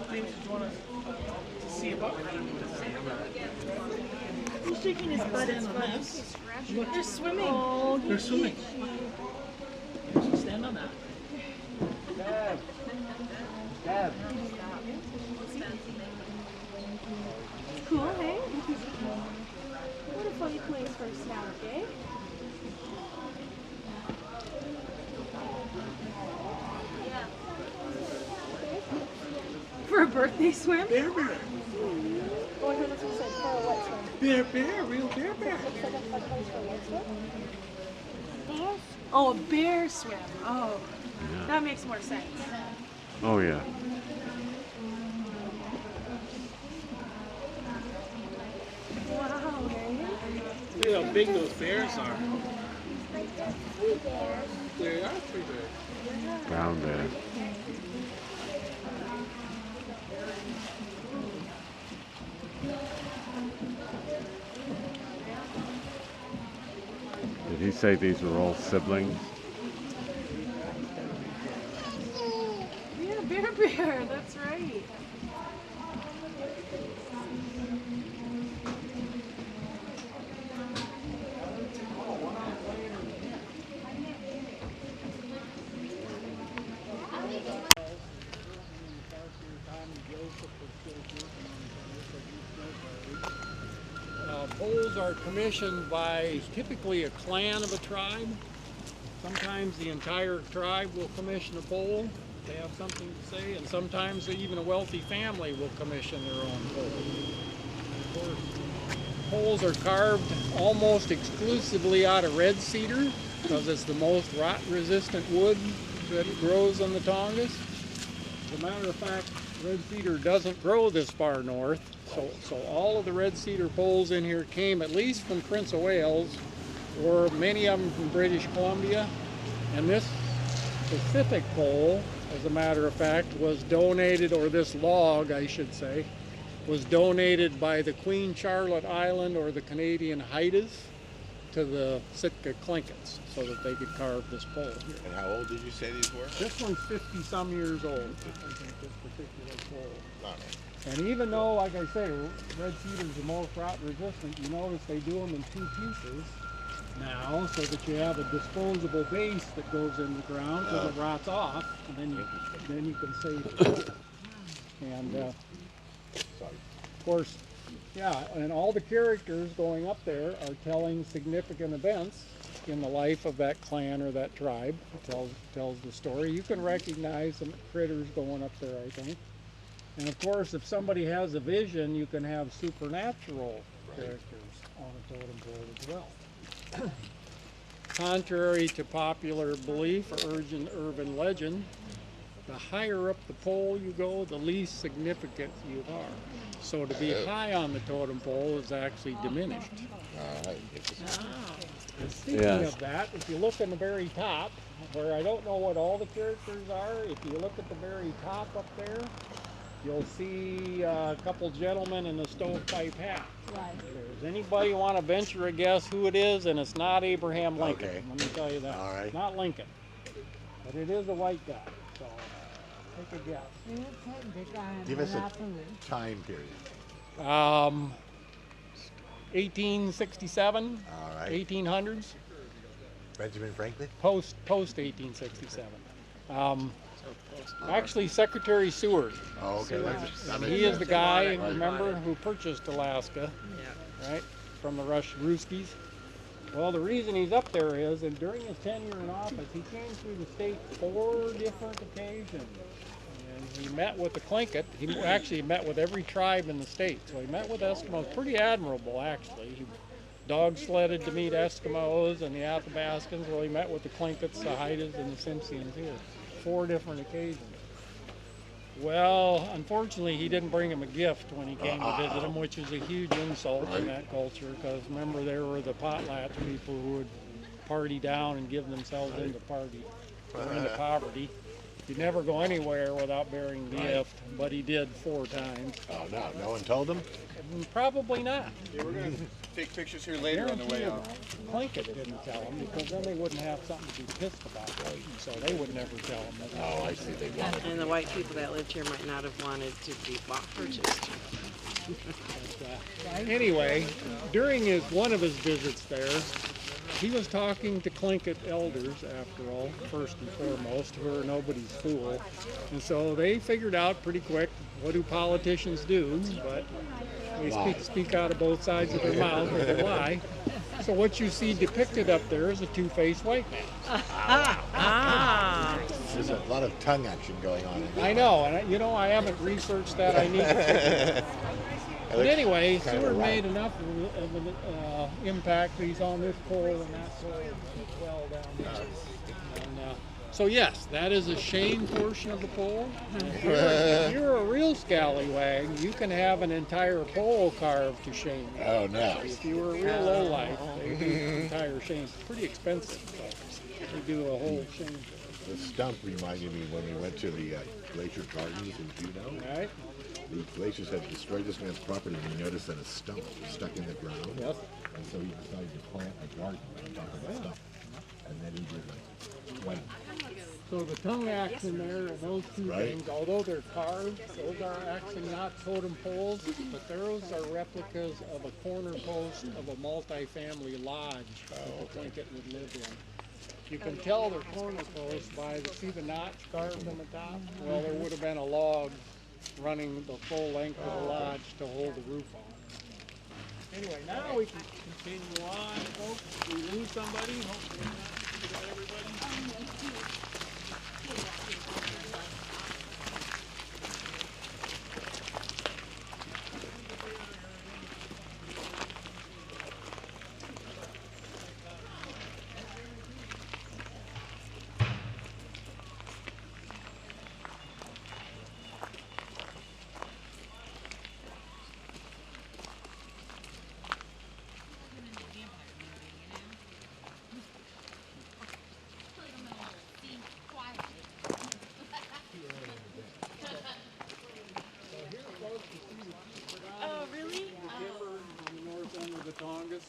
James, did you want to see a buck? He's shaking his butt. It's funny. They're swimming. Oh, They're swimming. Stand on that. Cool, hey? What a funny place for a scout, eh? For a birthday swim? Bear bear. Oh, I heard that's what you said. For a wet swim. Bear bear. Real bear bear. Looks like a fun place for a wet swim. Bear? Oh, a bear swim. Oh, that makes more sense. Oh yeah. Wow, eh? Look how big those bears are. There are 3 bears. Brown bear. Did he say these were all siblings? Yeah, bear, that's right. Polls are commissioned by typically a clan of a tribe. Sometimes the entire tribe will commission a poll. They have something to say, and sometimes even a wealthy family will commission their own poll. Of course, poles are carved almost exclusively out of red cedar because it's the most rot-resistant wood that grows on the Tongass. As a matter of fact, red cedar doesn't grow this far north, so all of the red cedar poles in here came at least from Prince of Wales, or many of them from British Columbia. And this specific pole, as a matter of fact, was donated, or this log, I should say, was donated by the Queen Charlotte Island or the Canadian Haidas to the Sitka Clinkets so that they could carve this pole here. And how old did you say these were? This one's 50-some years old, I think, this particular pole. All right. And even though, like I say, red cedar is the most rot resistant, you notice they do them in 2 pieces now so that you have a disposable base that goes in the ground because it rots off, and then you can save it. And of course, yeah, and all the characters going up there are telling significant events in the life of that clan or that tribe. It tells the story. You can recognize some critters going up there, I think. And of course, if somebody has a vision, you can have supernatural characters on a totem pole as well. Contrary to popular belief or urban legend, the higher up the pole you go, the least significant you are. So to be high on the totem pole is actually diminished. And speaking of that, if you look in the very top, where I don't know what all the characters are, if you look at the very top up there, you'll see a couple gentlemen in a stovepipe hat. Right. Does anybody want to venture a guess who it is? And it's not Abraham Lincoln. Okay. Let me tell you that. All right. It's not Lincoln. But it is a white guy. So take a guess. Give us a time period. 1867, All right. 1800s, Benjamin Franklin? post 1867. Actually, Secretary Seward. Oh, okay. And he is the guy, remember, who purchased Alaska, right, from the Ruskies. Well, the reason he's up there is, and during his tenure in office, he came through the state 4 different occasions. And he met with the Tlingit. He actually met with every tribe in the state. So he met with Eskimos. Pretty admirable, actually. He dog sledded to meet Eskimos and the Athabascans. Well, he met with the Tlingits, the Haidas, and the Tsimshians here. 4 different occasions. Well, unfortunately, he didn't bring him a gift when he came to visit him, which is a huge insult in that culture, because remember, there were the potlatch people who would party down and give themselves into poverty. You'd never go anywhere without bearing the gift, but he did 4 times. Oh, no. No one told him? Probably not. take pictures here later on the way out. Plinkett didn't tell them because then they wouldn't have something to be pissed about, so they would never tell them. Oh, I see. They wanted. And the white people that lived here might not have wanted to be purchased. Anyway, during one of his visits there, he was talking to Plinkett elders, after all, first and foremost, who are nobody's fool. And so they figured out pretty quick, what do politicians do? But they speak out of both sides of their mouth or they lie. So what you see depicted up there is a two-faced white man. There's a lot of tongue action going on in there. I know, and I haven't researched that. I need to. But anyway, Seward made enough of an impact that he's on this pole and that pole as well down there. And, so yes, that is a Shane portion of the pole. If you're a real scallywag, you can have an entire pole carved to Shane. Oh no! If you were a real lowlife, they do entire Shane. It's pretty expensive, but they do a whole Shane. The stump reminded me when we went to the Glacier Gardens in Juneau. Right? The glaciers had destroyed this man's property, and he noticed that a stump was stuck in the ground. Yes. And so he decided to plant a garden on top of the stump. And then he did like 20. So the tongue action there, and those two things, although they're carved, those are actually not totem poles, but those are replicas of a corner post of a multi-family lodge that the Plinkett would live in. You can tell they're corner posts by see the notch carved on the top? Well, there would have been a log running the full length of the lodge to hold the roof on. Anyway, now we can continue on, folks. If we lose somebody, hopefully not. We got everybody.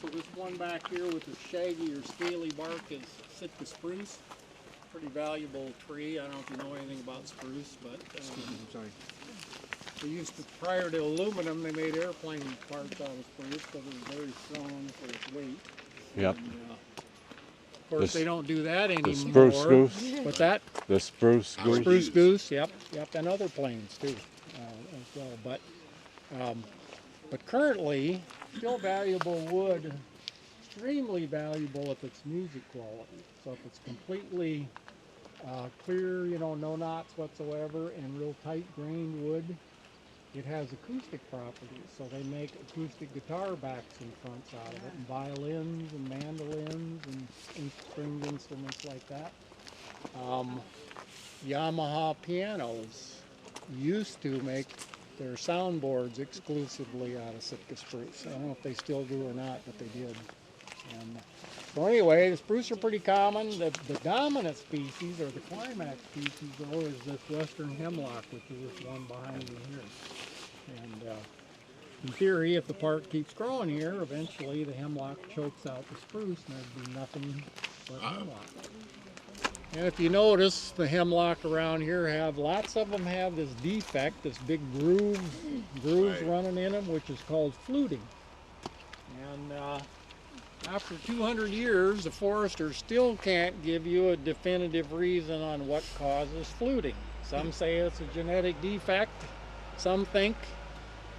So this one back here with the shaggy or scaly bark is Sitka spruce. Pretty valuable tree. I don't know if you know anything about spruce, but they used to, prior to aluminum, they made airplane parts out of spruce because it was very strong for its weight. Yep. And, of course, they don't do that anymore. The spruce goose. What's that? The spruce goose. Spruce goose. Yep. And other planes too, as well. But currently, still valuable wood, extremely valuable if it's music quality. So if it's completely clear, no knots whatsoever, and real tight grained wood, it has acoustic properties. So they make acoustic guitar backs and fronts out of it, and violins and mandolins and stringed instruments like that. Yamaha pianos used to make their soundboards exclusively out of Sitka spruce. I don't know if they still do or not, but they did. And so anyway, the spruce are pretty common. The dominant species, or the climax species, though, is this western hemlock, which is this one behind me here. And in theory, if the park keeps growing here, eventually the hemlock chokes out the spruce, and there'd be nothing but hemlock. And if you notice, the hemlock around here lots of them have this defect, this big grooves running in them, which is called fluting. And after 200 years, the foresters still can't give you a definitive reason on what causes fluting. Some say it's a genetic defect. Some think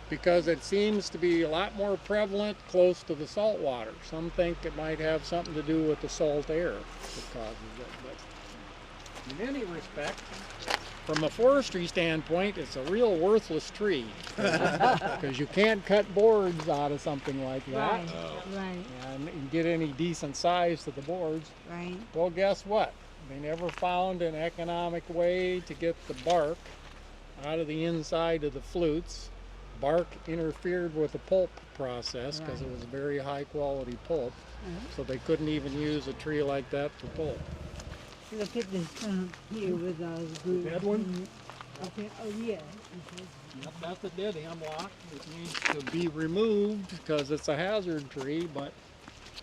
because it seems to be a lot more prevalent close to the salt water. Some think it might have something to do with the salt air that causes it. But in any respect, from a forestry standpoint, it's a real worthless tree because you can't cut boards out of something like that and get any decent size to the boards. Right. Well, guess what? They never found an economic way to get the bark out of the inside of the flutes. Bark interfered with the pulp process because it was very high quality pulp, so they couldn't even use a tree like that for pulp. Look at this here with those grooves. Dead one? Okay. Oh yeah. Yep, that's a dead hemlock. It needs to be removed because it's a hazard tree, but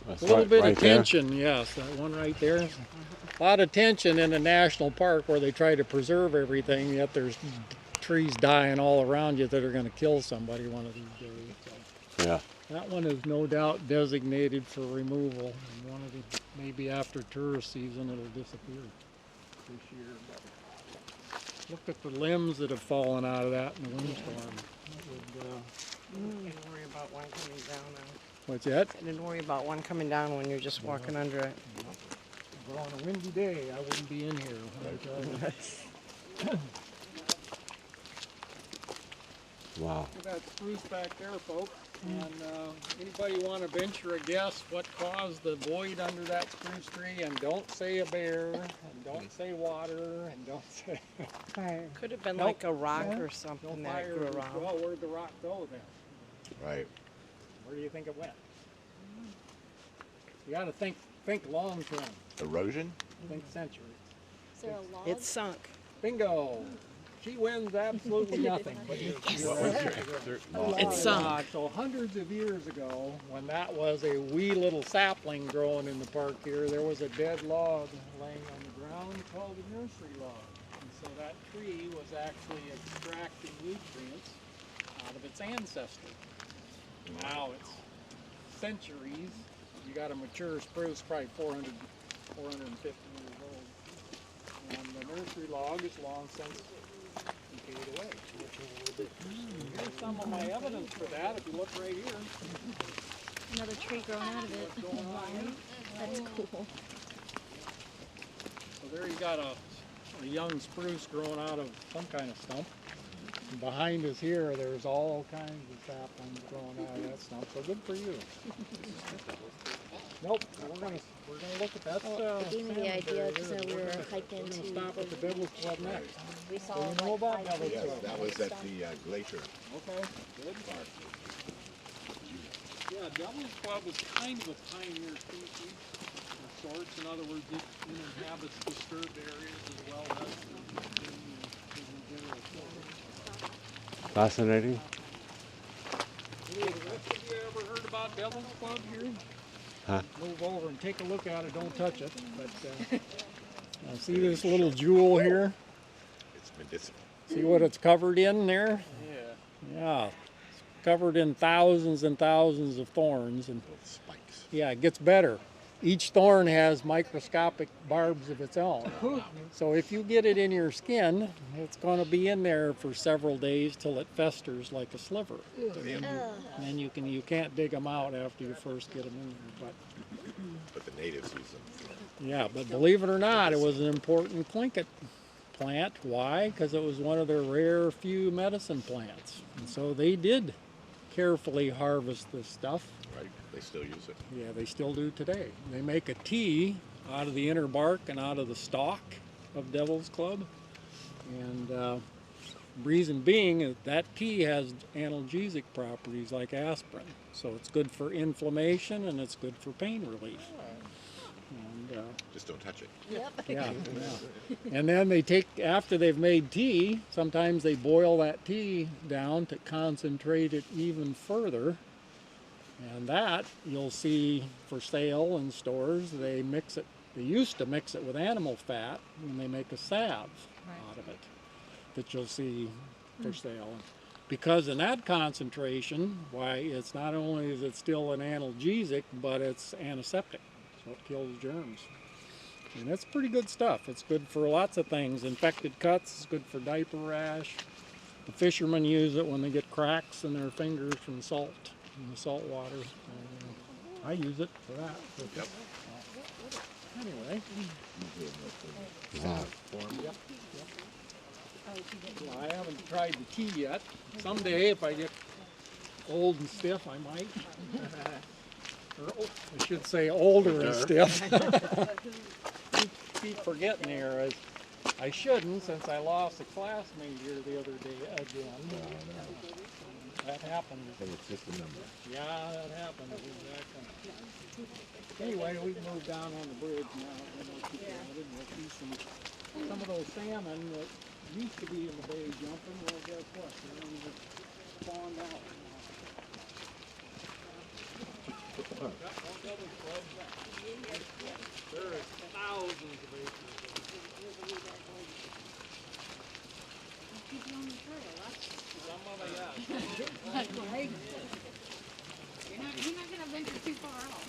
That's a little bit right of there. tension, yes, that one right there. A lot of tension in a national park where they try to preserve everything, yet there's trees dying all around you that are going to kill somebody one of these days. So Yeah. that one is no doubt designated for removal. And one of the, maybe after tourist season it'll disappear this year. But look at the limbs that have fallen out of that in the windstorm. That would, Didn't worry about one coming down now. what's that? I didn't worry about one coming down when you're just walking under it. Well, on a windy day, I wouldn't be in here. Let me tell you. Wow. Look at that spruce back there, folks. And anybody want to venture a guess what caused the void under that spruce tree? And don't say a bear, and don't say water, and don't say Fire. Could have been Nope. like a rock Yeah. or no something that fire. grew around. Well, where'd the rock go then? Right. Where do you think it went? You got to think long term. Erosion? Think centuries. Is there a log? It sunk. Bingo. She wins absolutely nothing. But you're right. It sunk. So hundreds of years ago, when that was a wee little sapling growing in the park here, there was a dead log laying on the ground called a nursery log. And so that tree was actually extracting nutrients out of its ancestor. Now it's centuries. You got a mature spruce, probably 450 years old. And the nursery log is long since decayed away. Here's some of my evidence for that. If you look right here, Another tree growing out of it. what's going on here. That's cool. So there you got a young spruce growing out of some kind of stump. And behind us here, there's all kinds of saplings growing out of that stump. So good for you. Nope, we're gonna look at that. It gave me the idea because we were hiking We're to gonna stop at the Devil's Club next. we saw So you know like about 5 Devil's trees Yes, Club? that was at the glacier Okay, good. park. Yeah, Devil's Club is kind of a pioneer species of sorts. In other words, it inhabits disturbed areas as well as the general flora. Fascinating. Any of the rest of you ever heard about Devil's Club here? Huh? Move over and take a look at it. Don't touch it. But see this little jewel here? It's medicinal. See what it's covered in there? Yeah. Yeah. It's covered in thousands and thousands of thorns, and Little spikes. yeah, it gets better. Each thorn has microscopic barbs of its own. So if you get it in your skin, it's going to be in there for several days till it festers like a sliver. And then you can't dig them out after you first get them in there. But the natives use them. Yeah, but believe it or not, it was an important Tlingit plant. Why? Because it was one of their rare few medicine plants. And so they did carefully harvest this stuff. Right? They still use it. Yeah, they still do today. They make a tea out of the inner bark and out of the stalk of Devil's Club. And reason being that tea has analgesic properties like aspirin. So it's good for inflammation and it's good for pain relief. And, Just don't touch it. yeah. And then they take, after they've made tea, sometimes they boil that tea down to concentrate it even further. And that you'll see for sale in stores. They mix it, they used to mix it with animal fat when they make a salve out of it that you'll see for sale. Because in that concentration, why, it's not only is it still an analgesic, but it's antiseptic. So it kills germs. And it's pretty good stuff. It's good for lots of things. Infected cuts, it's good for diaper rash. The fishermen use it when they get cracks in their fingers from salt, in the salt water. I use it for that. Yep. Anyway. Wow. Yep. Well, I haven't tried the tea yet. Someday, if I get old and stiff, I might. Or, I should say older and stiff. Keep forgetting here. I shouldn't, since I lost a classmate here the other day again. That happened. So it's just a number. Yeah, that happened. Exactly. Anyway, we can move down on the bridge now. And we'll keep going. We'll see some of those salmon that used to be in the bay jumping, well, guess what? They're only just spawned out. There are thousands of acres. Keep you on the trail. That's Some of it, yeah. like great. You're not gonna venture too far off.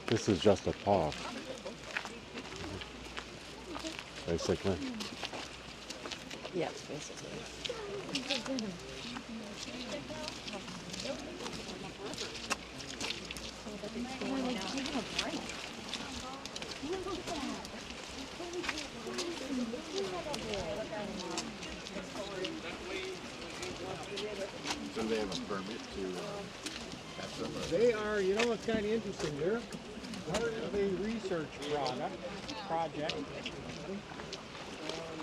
This is just a park, basically. Yes, basically. So they have a permit to have some. They are, you know, it's kind of interesting. They're part of a research project. And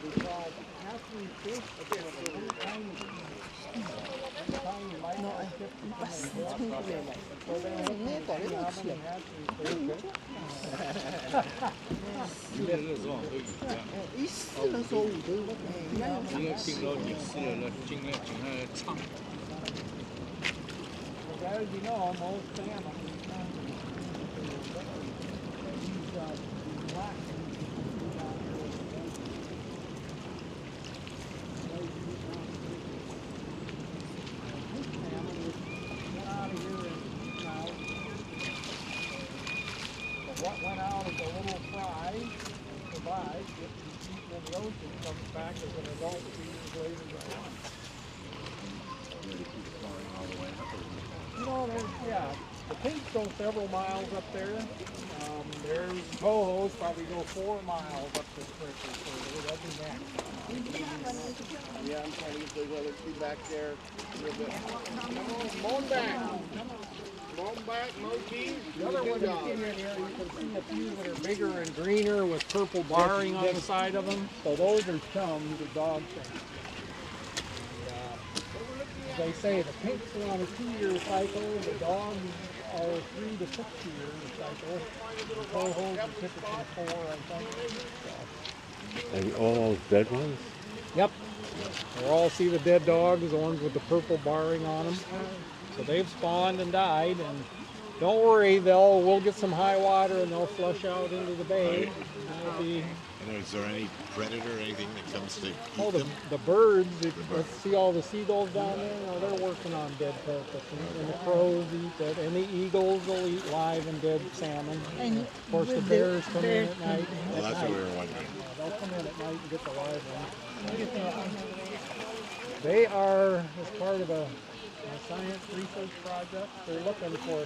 they call hatchery fish. Tiny microchip so they're looking to see how many hatchery fish. 一试的时候我都As you know, most salmon black. What went out as a little fry survives, gets eaten in the ocean, comes back as an adult 2 years later to one. You know, yeah, the pinks go several miles up there. There's cohos probably go 4 miles up this creek, so they'll be next. Yeah, I'm trying to get the weather to be back there a little bit. Come on back. Come back, Mochi. The other one that's in here, you can see a few that are bigger and greener with purple barring on the side of them. So those are chums, the dog thing. They say the pinks are on a 2-year cycle, the dogs are 3 to 6 year cycle. The cohos are typically 4, I think. And all those dead ones? Yep. We'll all see the dead dogs, the ones with the purple barring on them. So they've spawned and died, and don't worry, we'll get some high water and they'll flush out into the bay. That'll be. And is there any predator or anything that comes to Oh, eat them? the birds, let's see all the seagulls down there, no, they're working on dead carcass, and the crows eat that, and the eagles will eat live and dead salmon. And of course the bears come in at night. Well, that's what we were wondering. They'll come in at night and get the live ones. They are, as part of a science research project, they're looking for,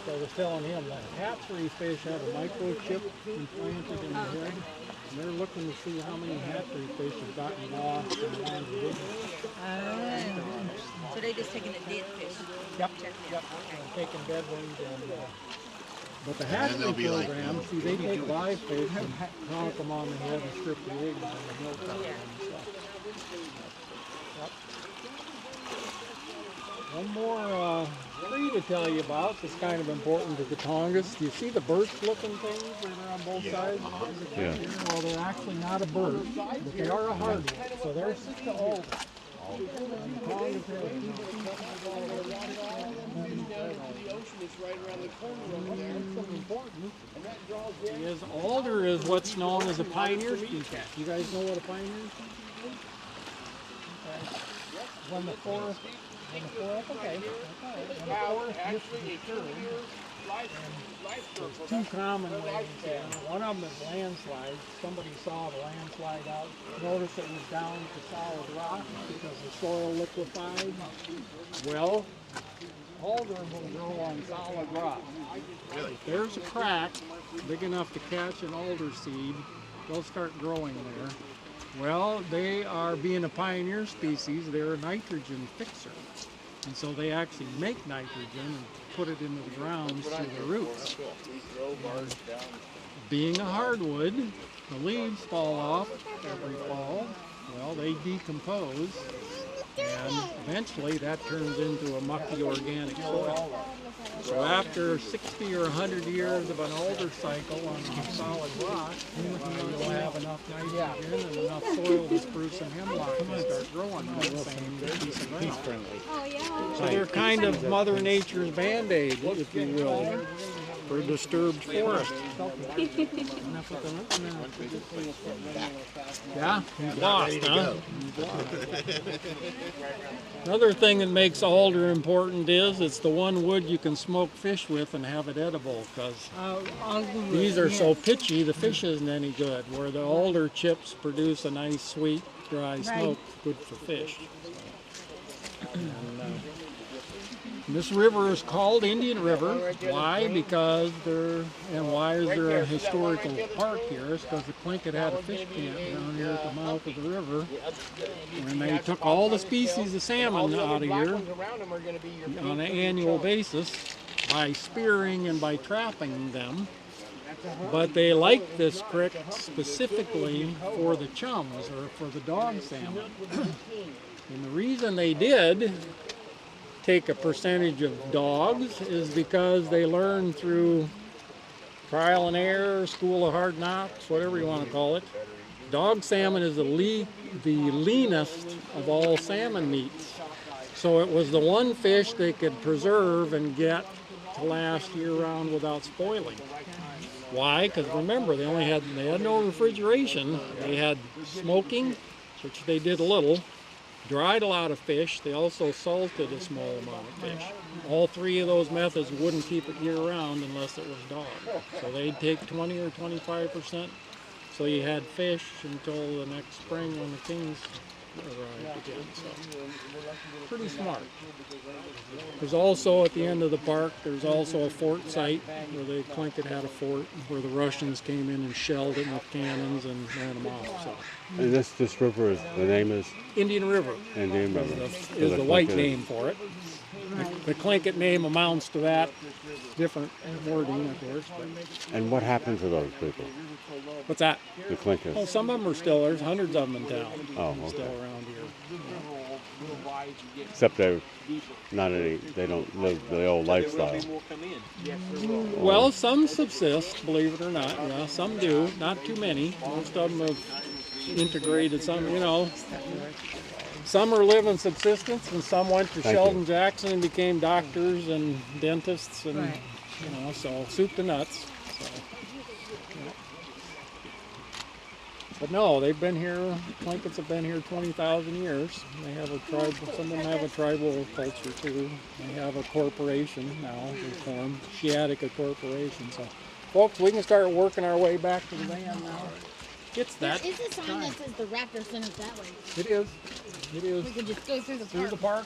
so they're telling him that hatchery fish have a microchip implanted in the head. And they're looking to see how many hatchery fish have gotten lost in the lines of business. So they just taking the dead fish. Yep. Taking dead ones and but the And then hatchery they'll be like, program, see, they take live fish and knock them on the head and strip the eggs and the milk out of them and stuff. Yep. One more tree to tell you about that's kind of important to the Tongass. Do you see the birch-looking things that are on both sides? Yeah. Well, they're actually not a birch, but they are a hardwood. So they're Sitka old. Is alder is what's known as a pioneer species. You guys know what a pioneer species is? When the forest, okay. There's 2 common ways. One of them is landslides. Somebody saw the landslide out, noticed it was down to solid rock because the soil liquefied. Well, alder will grow on solid rock. If there's a crack big enough to catch an alder seed, they'll start growing there. Well, they are, being a pioneer species, they're a nitrogen fixer. And so they actually make nitrogen and put it into the ground through the roots. Being a hardwood, the leaves fall off every fall, well, they decompose, and eventually that turns into a mucky organic soil. So after 60 or 100 years of an alder cycle on a solid rock, you'll have enough nitrogen and enough soil to spruce and hemlock to start growing on that same piece of ground. Oh yeah. So they're kind of Mother Nature's Band-Aid, if you will, for a disturbed forest. Yeah, he's lost, huh? Another thing that makes alder important is it's the one wood you can smoke fish with and have it edible, because these are so pitchy the fish isn't any good, where the alder chips produce a nice sweet dry smoke good for fish. And, this river is called Indian River. Why? Because why is there a historical park here? It's because the Tlingit had a fish camp down here at the mouth of the river, and they took all the species of salmon out of here on an annual basis by spearing and by trapping them. But they liked this creek specifically for the chums, or for the dog salmon. And the reason they did take a percentage of dogs is because they learned through trial and error, school of hard knocks, whatever you want to call it. Dog salmon is the leanest of all salmon meats. So it was the one fish they could preserve and get to last year round without spoiling. Why? Because remember, they had no refrigeration. They had smoking, which they did a little, dried a lot of fish. They also salted a small amount of fish. All three of those methods wouldn't keep it year-round unless it was dog. So they'd take 20 or 25%. So you had fish until the next spring when the kings arrived again. So pretty smart. There's also at the end of the park, there's also a fort site where the Tlingit had a fort where the Russians came in and shelled it with cannons and ran them off. So. And this river, the name is? Indian River. Indian River. Is the white name for it. The Tlingit name amounts to that. Different wording, of course. But. And what happened to those people? What's that? The Tlingits. Well, some of them are still, there's hundreds of them in town. Oh, okay. Still around here. Except they don't live the old lifestyle. Well, some subsist, believe it or not. Yeah, some do. Not too many. Most of them have integrated some, Some are living subsistence, and some went to Sheldon Jackson and became doctors and dentists, and so soup to nuts. So, But no, they've been here. Tlingits have been here 20,000 years. They have a tribal. Some of them have a tribal culture too. They have a corporation now. They formed Shiatica Corporation. So, folks, we can start working our way back to the van now. It's that. There is a sign that says the Raptor Center's that way. It is. It is. We could just go through the park. Through the park.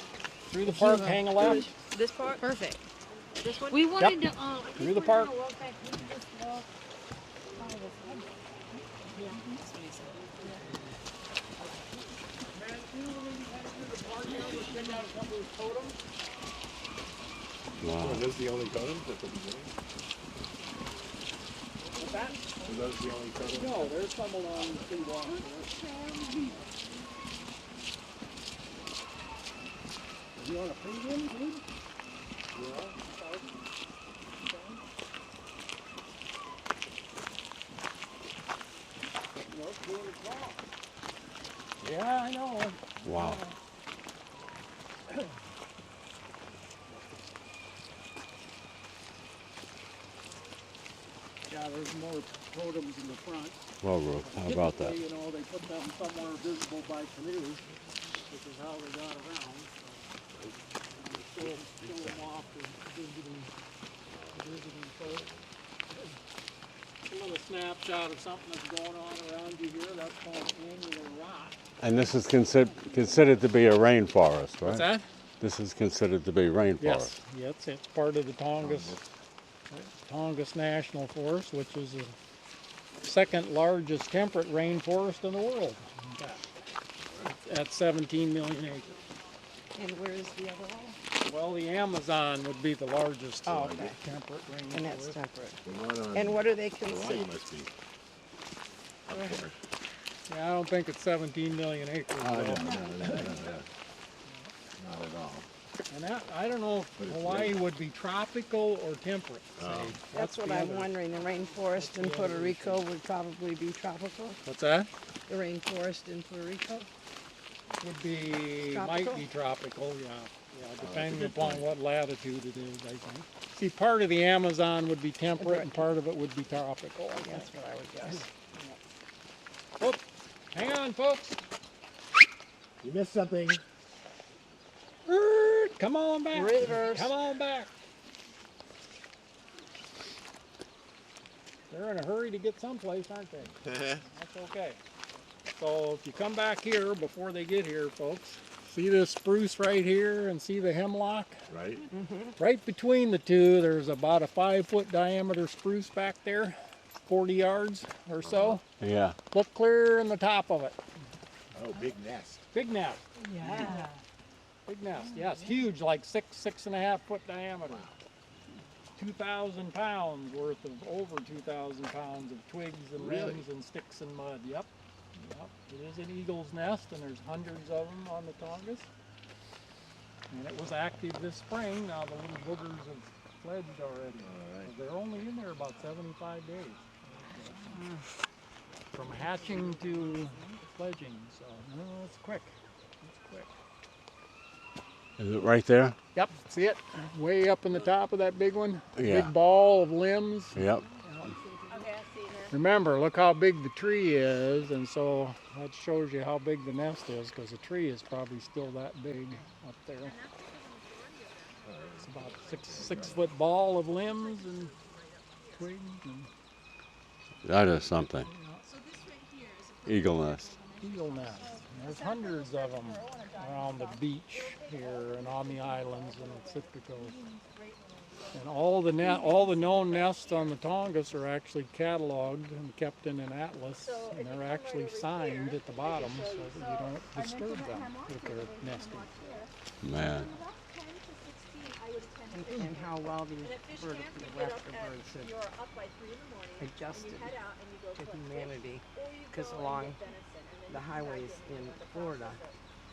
Through the park. Hang a left. This part? Perfect. This one? We wanted to. Through the park. Wow. Are those the only totems at the beginning? What's that? Are those the only totems? No, there's some along the seawall. You want a premium, dude? Yeah, I know. Wow. Yeah, there's more totems in the front. Well, Ruth, how about that? Typically, they put them somewhere visible by canoe, which is how they got around. So, show them off to visiting folks. A little snapshot of something that's going on around you here. That's called annular rot. And this is considered to be a rainforest, right? What's that? This is considered to be rainforest. Yes, it's part of the Tongass National Forest, which is the second largest temperate rainforest in the world. At 17 million acres. And where's the other one? Well, the Amazon would be the largest okay. temperate rainforest. And that's temperate. The one on And what do they the right consider? must be up there. Yeah, I don't think it's 17 million acres. Oh, no, though. not at all. And that, I don't know if But it's Hawaii would be tropical or temperate. Oh. say. That's what the I'm other- wondering. The rainforest in Puerto Rico would probably be tropical. What's that? The rainforest in Puerto Rico. Would be, Tropical? might be tropical, yeah. Yeah, depending upon what latitude it is, I think. See, part of the Amazon would be temperate and part of it would be tropical, I guess. That's what I would guess. Oh, hang on, folks. You missed something. Come on back. Reverse. Come on back. They're in a hurry to get someplace, aren't they? That's okay. So if you come back here before they get here, folks, see this spruce right here and see the hemlock? Right? Right between the two, there's about a 5-foot diameter spruce back there, 40 yards or so. Yeah. Look clear in the top of it. Oh, big nest. Big nest. Yeah. Big nest, yes, huge, like 6.5 foot diameter. 2,000 pounds worth of, over 2,000 pounds of twigs and Really? limbs and sticks and mud. Yep. Yep. It is an eagle's nest, and there's hundreds of them on the Tongass. And it was active this spring. Now the little boogers have fledged already. Alright. They're only in there about 75 days. From hatching to fledging, so no, it's quick. It's quick. Is it right there? Yep, see it? Way up in the top of that big one? Yeah. Big ball of limbs. Yep. Remember, look how big the tree is, and so that shows you how big the nest is, because the tree is probably still that big up there. It's about six foot ball of limbs and twigs and That is something. Eagle nest. eagle nests. And there's hundreds of them around the beach here and on the islands and the Sitka coast. And all the known nests on the Tongass are actually cataloged and kept in an atlas, and they're actually signed at the bottom so that you don't disturb them if they're nesting. Man. And how well these raptor birds have adjusted to humanity. Because along the highways in Florida,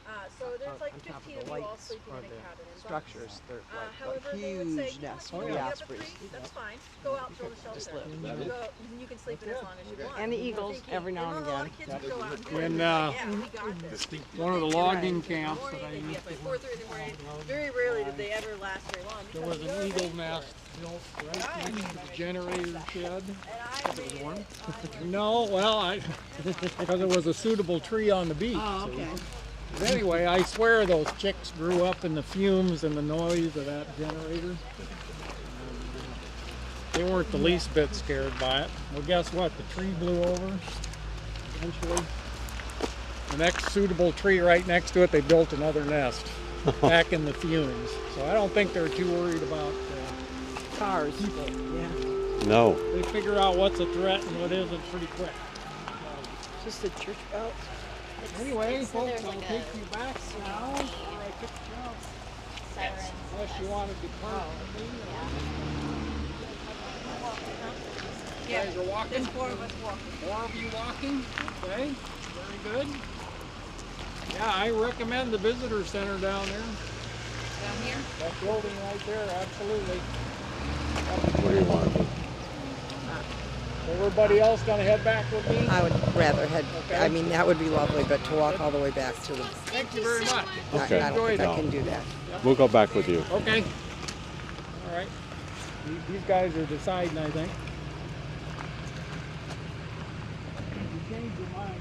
on top of the lights or the structures, they're like huge nests for the ospreys. That's fine. Go out, build a Just shelter. live. You can sleep in as long as you want. And the eagles every now and again. Kids can go out and do it. In Yeah, we got this. one of the logging camps Morning, that I they can used get to by work 4:30 in the morning. Very rarely did they ever last very long. there was an eagle nest built right next to the generator shed. No, well, because there was a suitable tree on the beach. Oh, see. okay. But anyway, I swear those chicks grew up in the fumes and the noise of that generator. They weren't the least bit scared by it. Well, guess what? The tree blew over eventually. The next suitable tree right next to it, they built another nest back in the fumes. So I don't think they're too worried about Cars. people. Yeah. No. They figure out what's a threat and what isn't pretty quick. Just the church bells. Anyway, So folks, there's I'll like take a- you back now. I picked you up. Sirens. Unless you want to depart from me. You guys are walking? There's 4 of us walking. 4 of you walking? Okay, very good. Yeah, I recommend the visitor center down there. Down here? That building right there, absolutely. What do you want to do? Everybody else gonna head back with me? I would rather head, Okay. I mean, that would be lovely, but to walk all the way back to the, Thank you very much. Okay. I don't think I No. can do that. We'll go back with you. Okay. All right. These guys are deciding, I think. You changed your mind.